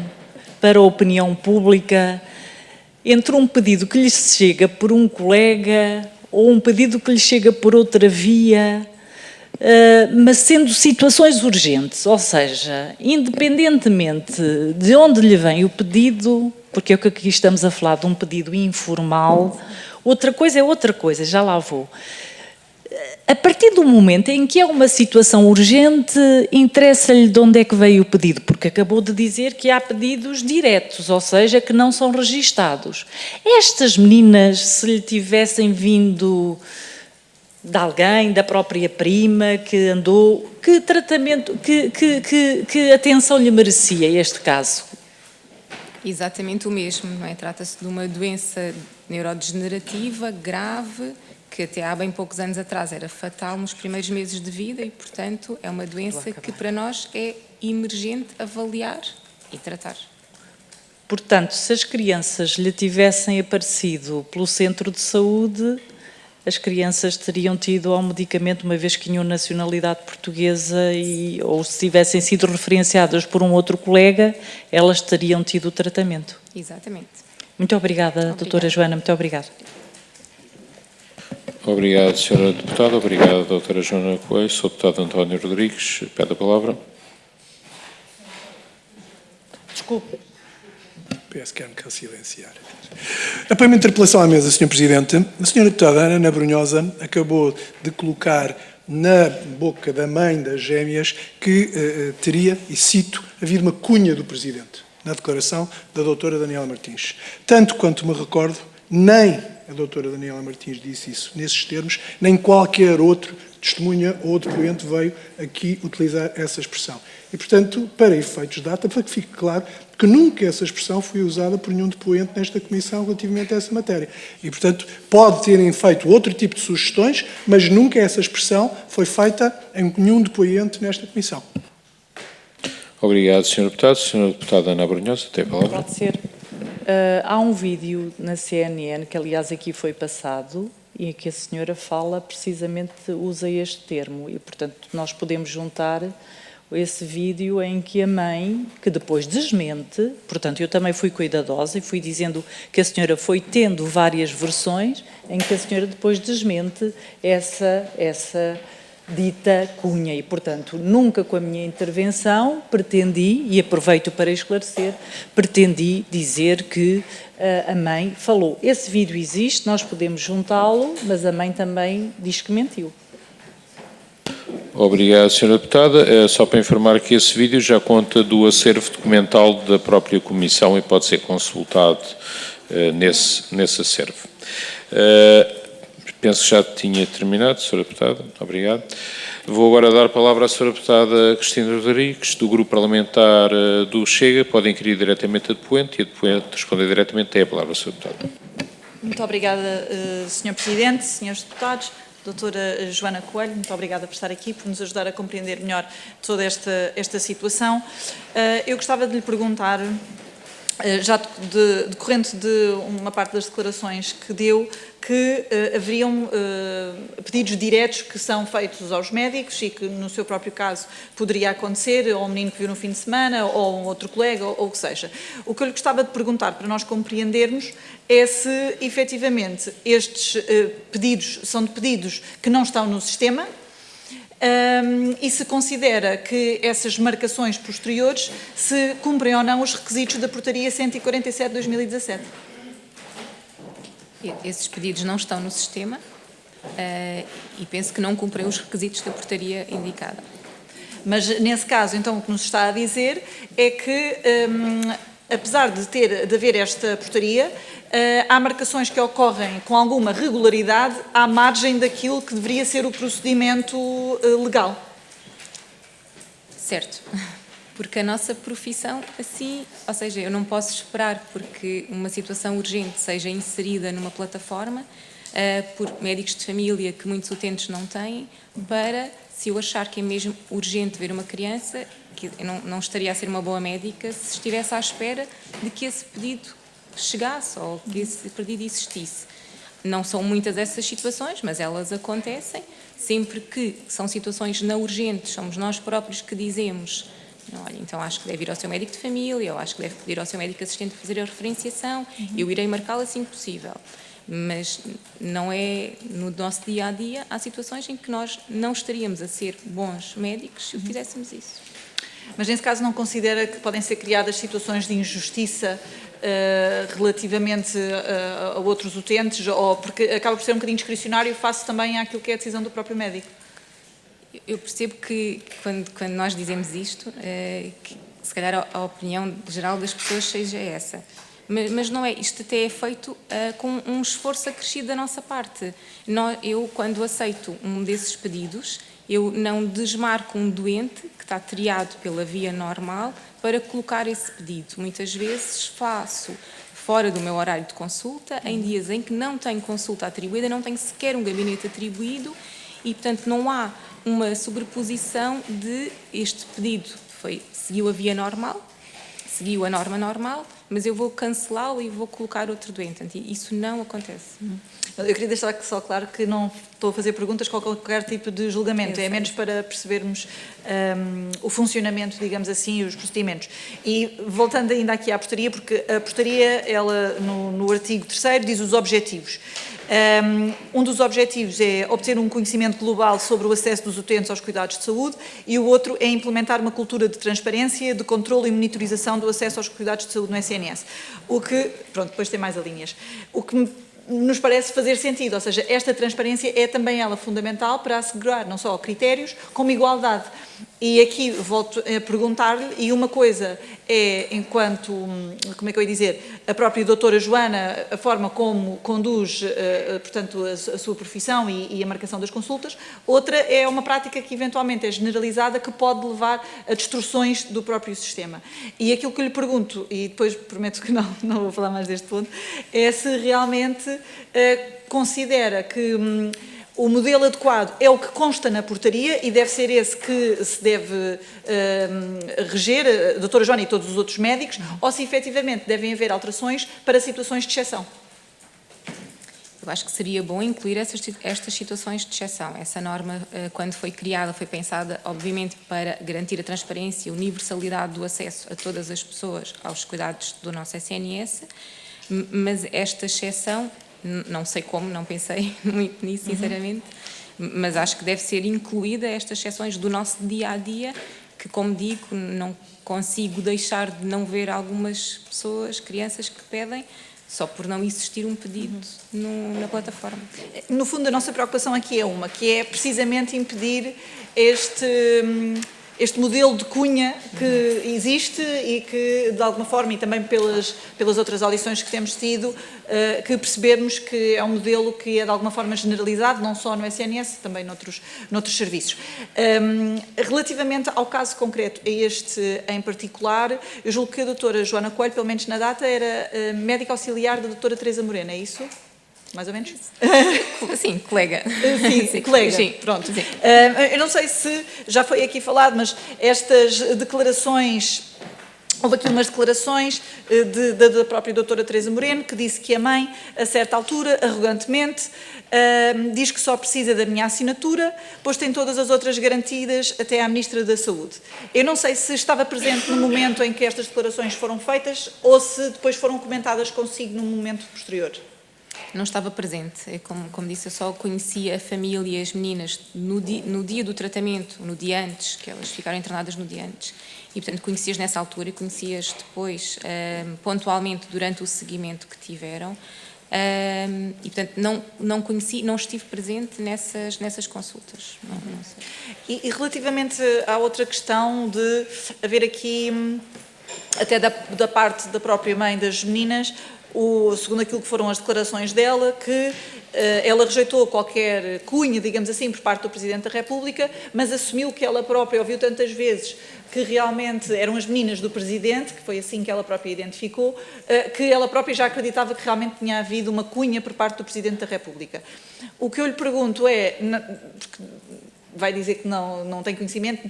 S8: para a opinião pública, entre um pedido que lhe chega por um colega ou um pedido que lhe chega por outra via? mas sendo situações urgentes, ou seja, independentemente de onde lhe vem o pedido, porque é o que aqui estamos a falar de um pedido informal, outra coisa é outra coisa, já lá vou. A partir do momento em que é uma situação urgente, interessa-lhe de onde é que veio o pedido, porque acabou de dizer que há pedidos diretos, ou seja, que não são registados. Estas meninas, se lhe tivessem vindo de alguém, da própria prima, que andou, que tratamento, que atenção lhe merecia este caso?
S6: Exatamente o mesmo, não é? Trata-se de uma doença neurodegenerativa grave, que até há bem poucos anos atrás era fatal nos primeiros meses de vida e, portanto, é uma doença que para nós é emergente avaliar e tratar.
S8: Portanto, se as crianças lhe tivessem aparecido pelo centro de saúde, as crianças teriam tido ao medicamento, uma vez que tinham nacionalidade portuguesa, ou se tivessem sido referenciadas por um outro colega, elas teriam tido o tratamento.
S6: Exatamente.
S8: Muito obrigada, doutora Joana, muito obrigada.
S1: Obrigado, Sra. Deputada. Obrigado, doutora Joana Coelho. Sr. Deputado António Rodrigues, pede a palavra.
S8: Desculpe.
S4: PS quer-me cá silenciar. Apoio uma interpelação à mesa, Sr. Presidente. A Sra. Deputada Ana Brunhosa acabou de colocar na boca da mãe das gêmeas que teria, e cito, havido uma cunha do Presidente, na declaração da doutora Daniela Martins. Tanto quanto me recordo, nem a doutora Daniela Martins disse isso nesses termos, nem qualquer outro testemunha ou depoente veio aqui utilizar essa expressão. E, portanto, para efeitos de data, para que fique claro que nunca essa expressão foi usada por nenhum depoente nesta Comissão relativamente a essa matéria. E, portanto, pode terem feito outro tipo de sugestões, mas nunca essa expressão foi feita em nenhum depoente nesta Comissão.
S1: Obrigado, Sr. Deputado. Sra. Deputada Ana Brunhosa, tem a palavra.
S8: Pode ser. Há um vídeo na CNN, que aliás aqui foi passado, e que a senhora fala, precisamente usa este termo, e portanto nós podemos juntar esse vídeo em que a mãe, que depois desmente, portanto eu também fui cuidadosa e fui dizendo que a senhora foi tendo várias versões, em que a senhora depois desmente essa dita cunha e, portanto, nunca com a minha intervenção pretendi, e aproveito para esclarecer, pretendi dizer que a mãe falou. Esse vídeo existe, nós podemos juntá-lo, mas a mãe também diz que mentiu.
S1: Obrigado, Sra. Deputada. Só para informar que esse vídeo já conta do acervo documental da própria Comissão e pode ser consultado nesse acervo. Penso que já tinha terminado, Sra. Deputada. Obrigado. Vou agora dar a palavra à Sra. Deputada Cristina Rodrigues, do Grupo Parlamentar do Chega. Pode inquirir diretamente a depoente e a depoente responder diretamente. Tem a palavra, Sra. Deputada.
S9: Muito obrigada, Sr. Presidente, Srs. Deputados. Doutora Joana Coelho, muito obrigada por estar aqui, por nos ajudar a compreender melhor toda esta situação. Eu gostava de lhe perguntar, já decorrente de uma parte das declarações que deu, que haveriam pedidos diretos que são feitos aos médicos e que, no seu próprio caso, poderia acontecer, ou um menino que viu no fim de semana, ou um outro colega, ou o que seja. O que eu lhe gostava de perguntar, para nós compreendermos, é se, efetivamente, estes pedidos são de pedidos que não estão no sistema e se considera que essas marcações posteriores se cumprem ou não os requisitos da Portaria 147 de 2017.
S6: Esses pedidos não estão no sistema e penso que não cumprem os requisitos da portaria indicada.
S9: Mas, nesse caso, então, o que nos está a dizer é que, apesar de haver esta portaria, há marcações que ocorrem com alguma regularidade à margem daquilo que deveria ser o procedimento legal.
S6: Certo. Porque a nossa profissão, assim, ou seja, eu não posso esperar porque uma situação urgente seja inserida numa plataforma por médicos de família que muitos utentes não têm, para, se eu achar que é mesmo urgente ver uma criança, que eu não estaria a ser uma boa médica se estivesse à espera de que esse pedido chegasse ou que esse pedido existisse. Não são muitas essas situações, mas elas acontecem. Sempre que são situações não urgentes, somos nós próprios que dizemos: olha, então acho que deve ir ao seu médico de família, ou acho que deve pedir ao seu médico assistente fazer a referenciação, eu irei marcá-lo assim que possível. Mas não é no nosso dia-a-dia, há situações em que nós não estaríamos a ser bons médicos se fizéssemos isso.
S9: Mas nesse caso não considera que podem ser criadas situações de injustiça relativamente a outros utentes, ou porque acaba por ser um bocadinho discricionário face também àquilo que é a decisão do próprio médico?
S6: Eu percebo que quando nós dizemos isto, que se calhar a opinião geral das pessoas seja essa. Mas não é, isto até é feito com um esforço acrescido da nossa parte. Eu, quando aceito um desses pedidos, eu não desmarco um doente que está triado pela via normal para colocar esse pedido. Muitas vezes faço fora do meu horário de consulta, em dias em que não tenho consulta atribuída, não tenho sequer um gabinete atribuído e, portanto, não há uma sobreposição de este pedido seguiu a via normal, seguiu a norma normal, mas eu vou cancelá-lo e vou colocar outro doente. Isso não acontece.
S9: Eu queria deixar só claro que não estou a fazer perguntas com qualquer tipo de julgamento, é menos para percebermos o funcionamento, digamos assim, e os procedimentos. E voltando ainda aqui à portaria, porque a portaria, ela no artigo 3º diz os objetivos. Um dos objetivos é obter um conhecimento global sobre o acesso dos utentes aos cuidados de saúde e o outro é implementar uma cultura de transparência, de controle e monitorização do acesso aos cuidados de saúde no SNS. O que, pronto, depois tem mais linhas. O que nos parece fazer sentido, ou seja, esta transparência é também ela fundamental para assegurar não só critérios, como igualdade. E aqui volto a perguntar-lhe, e uma coisa é, enquanto, como é que eu ia dizer, a própria doutora Joana, a forma como conduz, portanto, a sua profissão e a marcação das consultas, outra é uma prática que eventualmente é generalizada, que pode levar a distorções do próprio sistema. E aquilo que lhe pergunto, e depois prometo que não vou falar mais deste ponto, é se realmente considera que o modelo adequado é o que consta na portaria e deve ser esse que se deve reger, a doutora Joana e todos os outros médicos, ou se efetivamente devem haver alterações para situações de exceção.
S6: Eu acho que seria bom incluir estas situações de exceção. Essa norma, quando foi criada, foi pensada, obviamente, para garantir a transparência e a universalidade do acesso a todas as pessoas aos cuidados do nosso SNS, mas esta exceção, não sei como, não pensei muito nisso, sinceramente, mas acho que deve ser incluída estas exceções do nosso dia-a-dia, que, como digo, não consigo deixar de não ver algumas pessoas, crianças, que pedem, só por não existir um pedido na plataforma.
S9: No fundo, a nossa preocupação aqui é uma, que é precisamente impedir este modelo de cunha que existe e que, de alguma forma, e também pelas outras audições que temos tido, que percebemos que é um modelo que é, de alguma forma, generalizado, não só no SNS, também noutros serviços. Relativamente ao caso concreto, a este em particular, eu julgo que a doutora Joana Coelho, pelo menos na data, era médica auxiliar da doutora Teresa Moreno, é isso? Mais ou menos?
S6: Sim, colega.
S9: Sim, colega. Sim, pronto. Sim. Eu não sei se já foi aqui falado, mas estas declarações, houve aqui umas declarações da própria doutora Teresa Moreno, que disse que a mãe, a certa altura, arrogantemente, diz que só precisa da minha assinatura, pois tem todas as outras garantidas até à Ministra da Saúde. Eu não sei se estava presente no momento em que estas declarações foram feitas ou se depois foram comentadas consigo num momento posterior.
S6: Não estava presente, como disse, eu só conhecia a família e as meninas no dia do tratamento, no dia antes, que elas ficaram internadas no dia antes. E, portanto, conheci-as nessa altura e conheci-as depois, pontualmente, durante o seguimento que tiveram. E, portanto, não estive presente nessas consultas. Não sei.
S9: E relativamente à outra questão de haver aqui, até da parte da própria mãe das meninas, segundo aquilo que foram as declarações dela, que ela rejeitou qualquer cunha, digamos assim, por parte do Presidente da República, mas assumiu que ela própria ouviu tantas vezes que realmente eram as meninas do Presidente, que foi assim que ela própria identificou, que ela própria já acreditava que realmente tinha havido uma cunha por parte do Presidente da República. O que eu lhe pergunto é, porque vai dizer que não tem conhecimento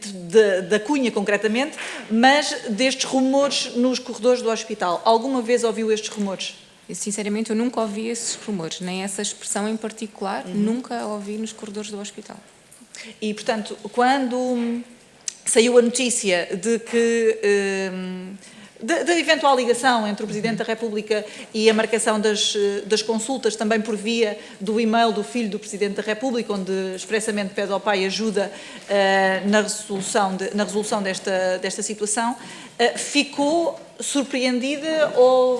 S9: da cunha concretamente, mas destes rumores nos corredores do hospital. Alguma vez ouviu estes rumores?
S6: Sinceramente, eu nunca ouvi esses rumores, nem essa expressão em particular, nunca a ouvi nos corredores do hospital.
S9: E, portanto, quando saiu a notícia de que da eventual ligação entre o Presidente da República e a marcação das consultas, também por via do e-mail do filho do Presidente da República, onde expressamente pede ao pai ajuda na resolução desta situação, ficou surpreendida ou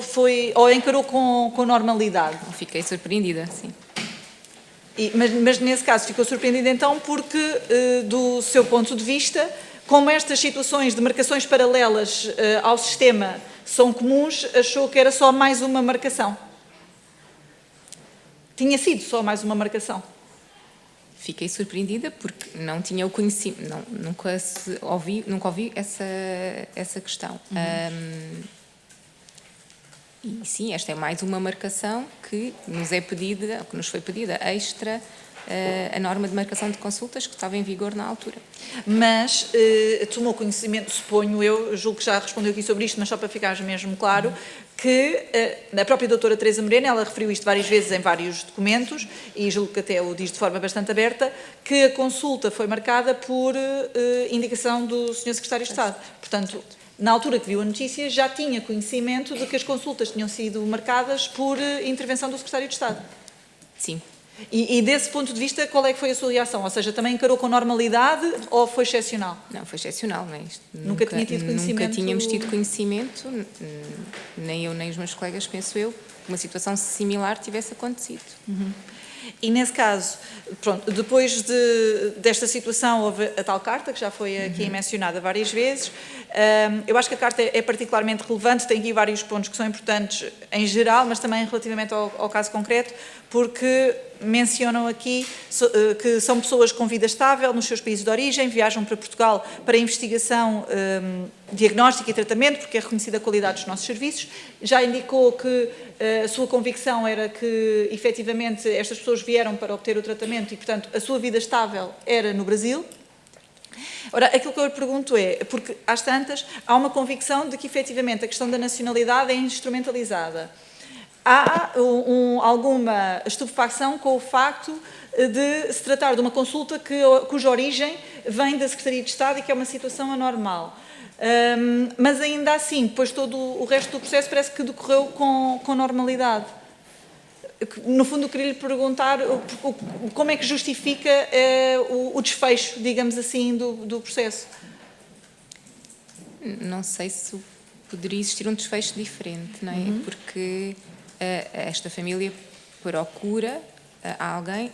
S9: encarou com normalidade?
S6: Fiquei surpreendida, sim.
S9: Mas nesse caso ficou surpreendida então porque, do seu ponto de vista, como estas situações de marcações paralelas ao sistema são comuns, achou que era só mais uma marcação? Tinha sido só mais uma marcação?
S6: Fiquei surpreendida porque não tinha o conhecimento, nunca ouvi essa questão. E sim, esta é mais uma marcação que nos foi pedida extra a norma de marcação de consultas que estava em vigor na altura.
S9: Mas tomou conhecimento, suponho eu, julgo que já respondeu aqui sobre isto, mas só para ficar mesmo claro, que a própria doutora Teresa Moreno, ela referiu isto várias vezes em vários documentos, e julgo que até o diz de forma bastante aberta, que a consulta foi marcada por indicação do Sr. Secretário de Estado. Portanto, na altura que viu a notícia, já tinha conhecimento de que as consultas tinham sido marcadas por intervenção do Secretário de Estado.
S6: Sim.
S9: E desse ponto de vista, qual é que foi a sua reação? Ou seja, também encarou com normalidade ou foi excepcional?
S6: Não, foi excepcional.
S9: Nunca tinha tido conhecimento?
S6: Nunca tínhamos tido conhecimento, nem eu nem os meus colegas, penso eu, que uma situação similar tivesse acontecido.
S9: E nesse caso, pronto, depois desta situação houve a tal carta, que já foi aqui mencionada várias vezes. Eu acho que a carta é particularmente relevante, tem aqui vários pontos que são importantes em geral, mas também relativamente ao caso concreto, porque mencionam aqui que são pessoas com vida estável nos seus países de origem, viajam para Portugal para investigação, diagnóstico e tratamento, porque é reconhecida a qualidade dos nossos serviços. Já indicou que a sua convicção era que, efetivamente, estas pessoas vieram para obter o tratamento e, portanto, a sua vida estável era no Brasil. Ora, aquilo que eu lhe pergunto é, porque às tantas há uma convicção de que, efetivamente, a questão da nacionalidade é instrumentalizada. Há alguma estupefacção com o facto de se tratar de uma consulta cuja origem vem da Secretaria de Estado e que é uma situação anormal. Mas ainda assim, depois todo o resto do processo parece que decorreu com normalidade. No fundo, eu queria lhe perguntar como é que justifica o desfecho, digamos assim, do processo.
S6: Não sei se poderia existir um desfecho diferente, não é? Porque esta família procura alguém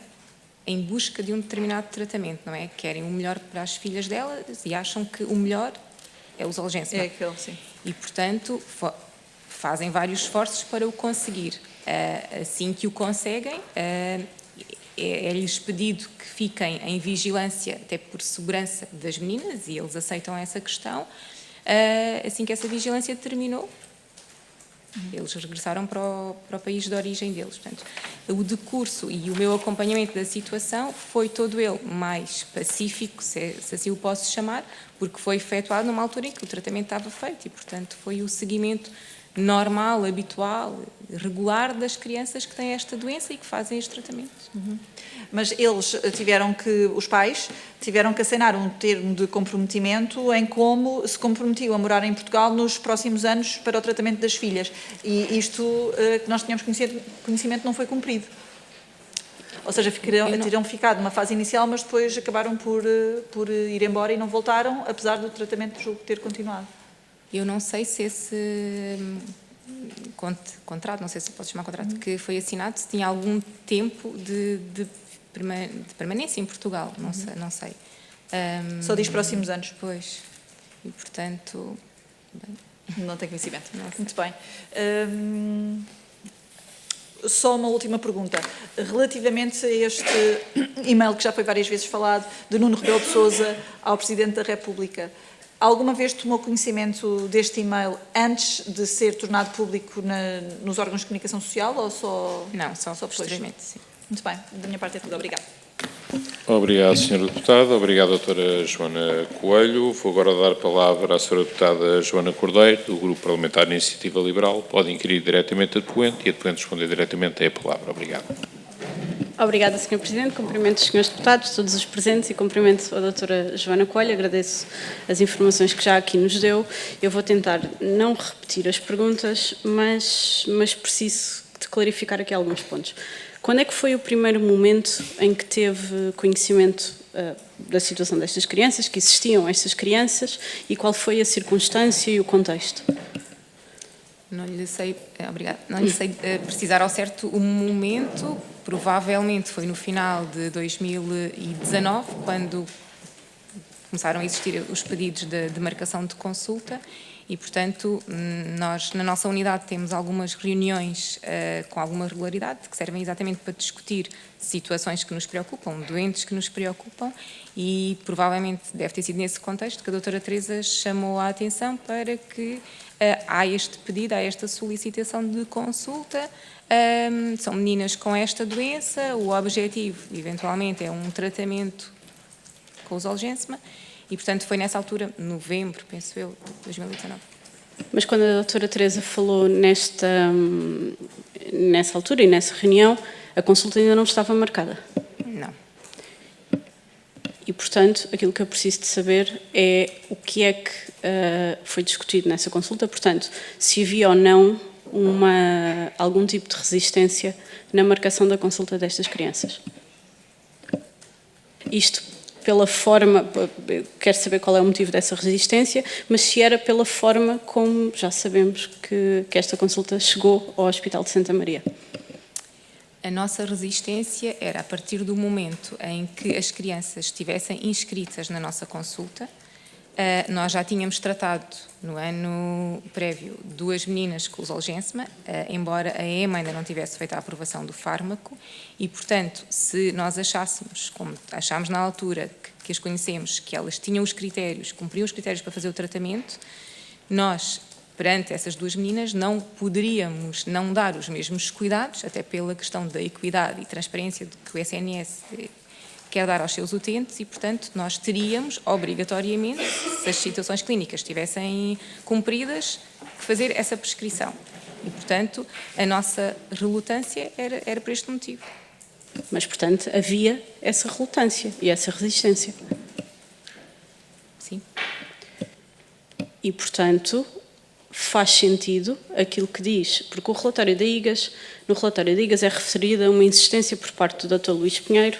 S6: em busca de um determinado tratamento, não é? Querem o melhor para as filhas delas e acham que o melhor é os Zolgensma.
S9: É aquele, sim.
S6: E, portanto, fazem vários esforços para o conseguir. Assim que o conseguem, é-lhes pedido que fiquem em vigilância, até por segurança das meninas, e eles aceitam essa questão. Assim que essa vigilância terminou, eles regressaram para o país de origem deles. Portanto, o decurso e o meu acompanhamento da situação foi todo ele mais pacífico, se assim o posso chamar, porque foi efetuado numa altura em que o tratamento estava feito e, portanto, foi o seguimento normal, habitual, regular das crianças que têm esta doença e que fazem este tratamento.
S9: Mas os pais tiveram que assinar um termo de comprometimento em como se comprometiam a morar em Portugal nos próximos anos para o tratamento das filhas. E isto que nós tínhamos conhecimento não foi cumprido. Ou seja, terão ficado numa fase inicial, mas depois acabaram por ir embora e não voltaram, apesar do tratamento de julgo ter continuado.
S6: Eu não sei se esse contrato, não sei se pode chamar contrato, que foi assinado, se tinha algum tempo de permanência em Portugal, não sei.
S9: Só diz próximos anos.
S6: Pois, e portanto... Bem,
S9: não tenho conhecimento. Muito bem. Só uma última pergunta. Relativamente a este e-mail que já foi várias vezes falado, de Nuno Rebelo de Sousa ao Presidente da República, alguma vez tomou conhecimento deste e-mail antes de ser tornado público nos órgãos de comunicação social ou só...
S6: Não, só posteriormente, sim.
S9: Muito bem, da minha parte é tudo. Obrigada.
S1: Obrigado, Sra. Deputada. Obrigado, doutora Joana Coelho. Vou agora dar a palavra à Sra. Deputada Joana Cordeiro, do Grupo Parlamentar de Iniciativa Liberal. Pode inquirir diretamente a depoente e a depoente responder diretamente a palavra. Obrigado.
S3: Obrigada, Sr. Presidente. Cumprimento os senhores deputados, todos os presentes, e cumprimento a doutora Joana Coelho. Agradeço as informações que já aqui nos deu. Eu vou tentar não repetir as perguntas, mas preciso de clarificar aqui alguns pontos. Quando é que foi o primeiro momento em que teve conhecimento da situação destas crianças, que existiam estas crianças, e qual foi a circunstância e o contexto?
S6: Não lhe sei, obrigada, não lhe sei precisar ao certo o momento, provavelmente foi no final de 2019, quando começaram a existir os pedidos de marcação de consulta e, portanto, nós na nossa unidade temos algumas reuniões com alguma regularidade que servem exatamente para discutir situações que nos preocupam, doentes que nos preocupam e provavelmente deve ter sido nesse contexto que a doutora Teresa chamou a atenção para que há este pedido, há esta solicitação de consulta. São meninas com esta doença, o objetivo, eventualmente, é um tratamento com o Zolgensma e, portanto, foi nessa altura, novembro, penso eu, de 2019.
S3: Mas quando a doutora Teresa falou nessa altura e nessa reunião, a consulta ainda não estava marcada?
S6: Não.
S3: E, portanto, aquilo que eu preciso de saber é o que é que foi discutido nessa consulta, portanto, se havia ou não algum tipo de resistência na marcação da consulta destas crianças. Isto pela forma, quero saber qual é o motivo dessa resistência, mas se era pela forma como já sabemos que esta consulta chegou ao Hospital de Santa Maria.
S6: A nossa resistência era a partir do momento em que as crianças estivessem inscritas na nossa consulta. Nós já tínhamos tratado no ano prévio 2 meninas com o Zolgensma, embora a EMA ainda não tivesse feito a aprovação do fármaco e, portanto, se nós achássemos, como achámos na altura que as conhecemos, que elas tinham os critérios, cumpriam os critérios para fazer o tratamento, nós, perante essas 2 meninas, não poderíamos não dar os mesmos cuidados, até pela questão da equidade e transparência que o SNS quer dar aos seus utentes e, portanto, nós teríamos, obrigatoriamente, se as situações clínicas estivessem cumpridas, que fazer essa prescrição. E, portanto, a nossa relutância era por este motivo.
S3: Mas, portanto, havia essa relutância e essa resistência.
S6: Sim.
S3: E, portanto, faz sentido aquilo que diz, porque no relatório da IGAS é referida uma insistência por parte do Dr. Luís Pinheiro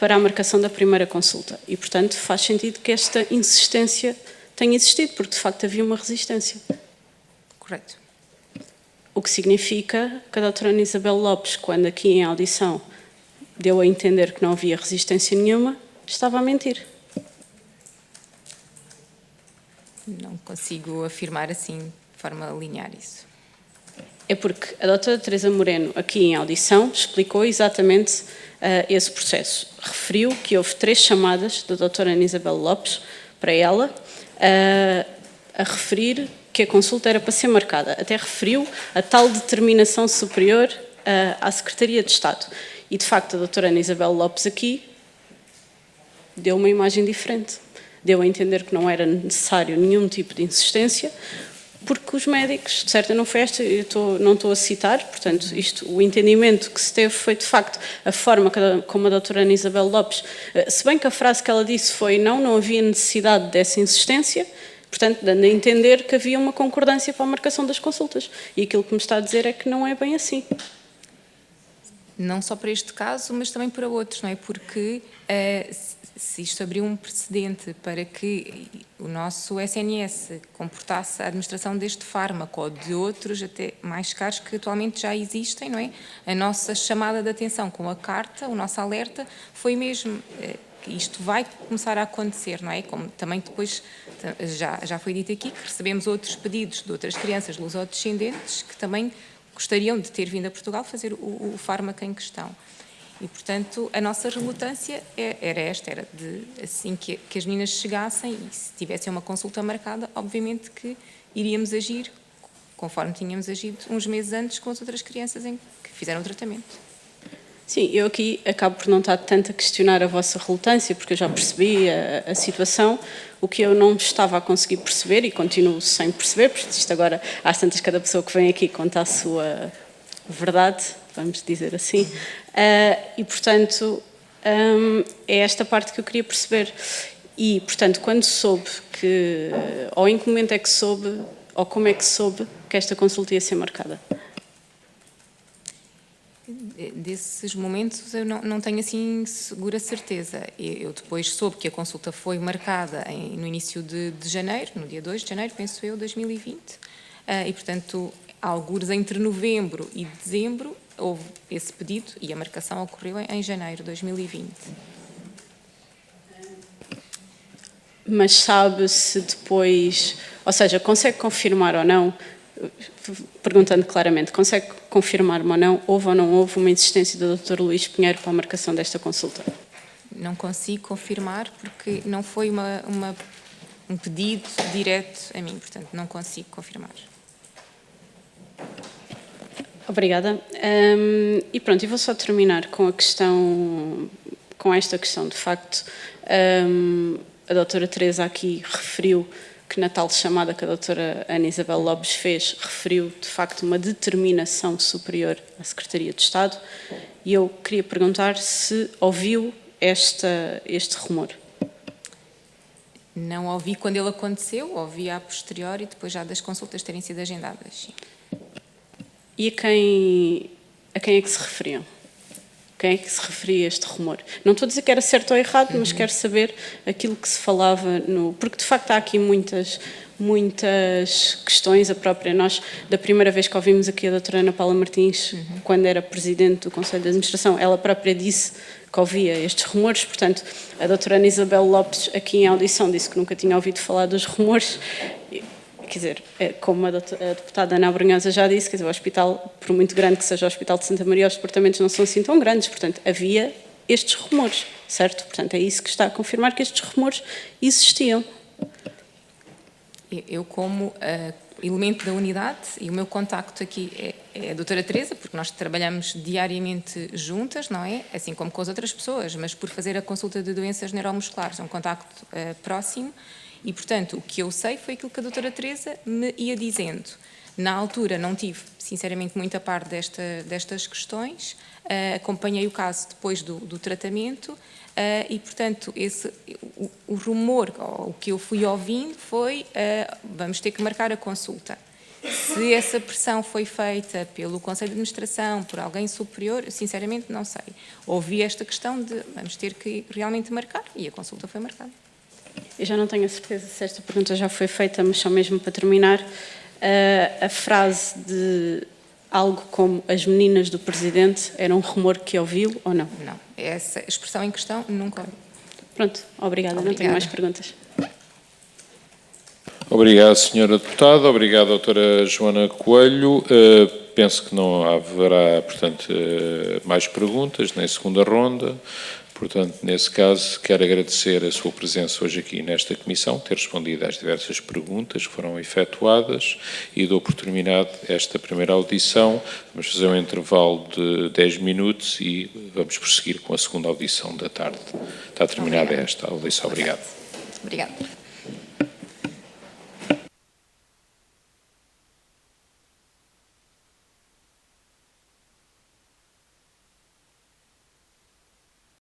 S3: para a marcação da primeira consulta. E, portanto, faz sentido que esta insistência tenha existido, porque, de facto, havia uma resistência.
S6: Correto.
S3: O que significa que a doutora Ana Isabel Lopes, quando aqui em audição deu a entender que não havia resistência nenhuma, estava a mentir.
S6: Não consigo afirmar assim, de forma linear, isso.
S3: É porque a doutora Teresa Moreno, aqui em audição, explicou exatamente esse processo. Referiu que houve 3 chamadas da doutora Ana Isabel Lopes para ela a referir que a consulta era para ser marcada. Até referiu a tal determinação superior à Secretaria de Estado. E, de facto, a doutora Ana Isabel Lopes aqui deu uma imagem diferente. Deu a entender que não era necessário nenhum tipo de insistência, porque os médicos, de certa não foi esta, não estou a citar, portanto, o entendimento que se teve foi, de facto, a forma como a doutora Ana Isabel Lopes, se bem que a frase que ela disse foi não havia necessidade dessa insistência, portanto, dando a entender que havia uma concordância para a marcação das consultas. E aquilo que me está a dizer é que não é bem assim.
S6: Não só para este caso, mas também para outros, não é? Porque se isto abriu um precedente para que o nosso SNS comportasse a administração deste fármaco ou de outros até mais caros que atualmente já existem, não é? A nossa chamada de atenção com a carta, o nosso alerta, foi mesmo que isto vai começar a acontecer, não é? Como também depois já foi dito aqui, que recebemos outros pedidos de outras crianças lusodescendentes que também gostariam de ter vindo a Portugal fazer o fármaco em questão. E, portanto, a nossa relutância era esta, era de, assim que as meninas chegassem e se tivessem uma consulta marcada, obviamente que iríamos agir conforme tínhamos agido uns meses antes com as outras crianças que fizeram o tratamento.
S3: Sim, eu aqui acabo por não estar tanto a questionar a vossa relutância, porque eu já percebi a situação. O que eu não estava a conseguir perceber, e continuo sem perceber, porque isto agora, às tantas, cada pessoa que vem aqui conta a sua verdade, vamos dizer assim. E, portanto, é esta parte que eu queria perceber. E, portanto, quando soube que, ou em que momento é que soube, ou como é que soube que esta consulta ia ser marcada?
S6: Desses momentos eu não tenho assim segura certeza. Eu depois soube que a consulta foi marcada no início de janeiro, no dia 2 de janeiro, penso eu, 2020. E, portanto, algures entre novembro e dezembro houve esse pedido e a marcação ocorreu em janeiro de 2020.
S3: Mas sabe-se depois, ou seja, consegue confirmar ou não, perguntando claramente, consegue confirmar-me ou não houve uma insistência do Dr. Luís Pinheiro para a marcação desta consulta?
S6: Não consigo confirmar porque não foi um pedido direto a mim, portanto não consigo confirmar.
S3: Obrigada. E pronto, e vou só terminar com esta questão. De facto, a doutora Teresa aqui referiu que na tal chamada que a doutora Ana Isabel Lopes fez, referiu de facto uma determinação superior à Secretaria de Estado, e eu queria perguntar se ouviu este rumor.
S6: Não ouvi quando ele aconteceu, ouvi a posteriori, depois já das consultas terem sido agendadas. Sim.
S3: E a quem é que se referiam? Quem é que se referia a este rumor? Não estou a dizer que era certo ou errado, mas quero saber aquilo que se falava porque de facto há aqui muitas questões. A própria nós, da primeira vez que ouvimos aqui a doutora Ana Paula Martins, quando era presidente do Conselho de Administração, ela própria disse que ouvia estes rumores. Portanto, a doutora Ana Isabel Lopes, aqui em audição, disse que nunca tinha ouvido falar dos rumores. Quer dizer, como a deputada Ana Abrunhosa já disse, quer dizer, o hospital, por muito grande que seja o Hospital de Santa Maria, os departamentos não são assim tão grandes, portanto, havia estes rumores, certo? Portanto, é isso que está a confirmar que estes rumores existiam.
S6: Eu, como elemento da unidade, e o meu contacto aqui é a doutora Teresa, porque nós trabalhamos diariamente juntas, não é? Assim como com as outras pessoas, mas por fazer a consulta de doenças neuromusculares, é um contacto próximo. E, portanto, o que eu sei foi aquilo que a doutora Teresa me ia dizendo. Na altura não tive, sinceramente, muita parte destas questões, acompanhei o caso depois do tratamento e, portanto, o rumor, o que eu fui ouvindo foi vamos ter que marcar a consulta. Se essa pressão foi feita pelo Conselho de Administração, por alguém superior, eu, sinceramente, não sei. Ouvi esta questão de vamos ter que realmente marcar e a consulta foi marcada.
S3: Eu já não tenho a certeza se esta pergunta já foi feita, mas só mesmo para terminar, a frase de algo como as meninas do Presidente era um rumor que ouviu ou não?
S6: Não, essa expressão em questão nunca ouvi.
S3: Pronto, obrigada, não tenho mais perguntas.
S1: Obrigado, Sra. Deputada. Obrigado, doutora Joana Coelho. Penso que não haverá, portanto, mais perguntas, nem segunda ronda. Portanto, nesse caso, quero agradecer a sua presença hoje aqui nesta comissão, ter respondido às diversas perguntas que foram efetuadas e dou por terminado esta primeira audição. Vamos fazer um intervalo de 10 minutos e vamos prosseguir com a segunda audição da tarde. Está terminada esta audição. Obrigado.
S6: Obrigada.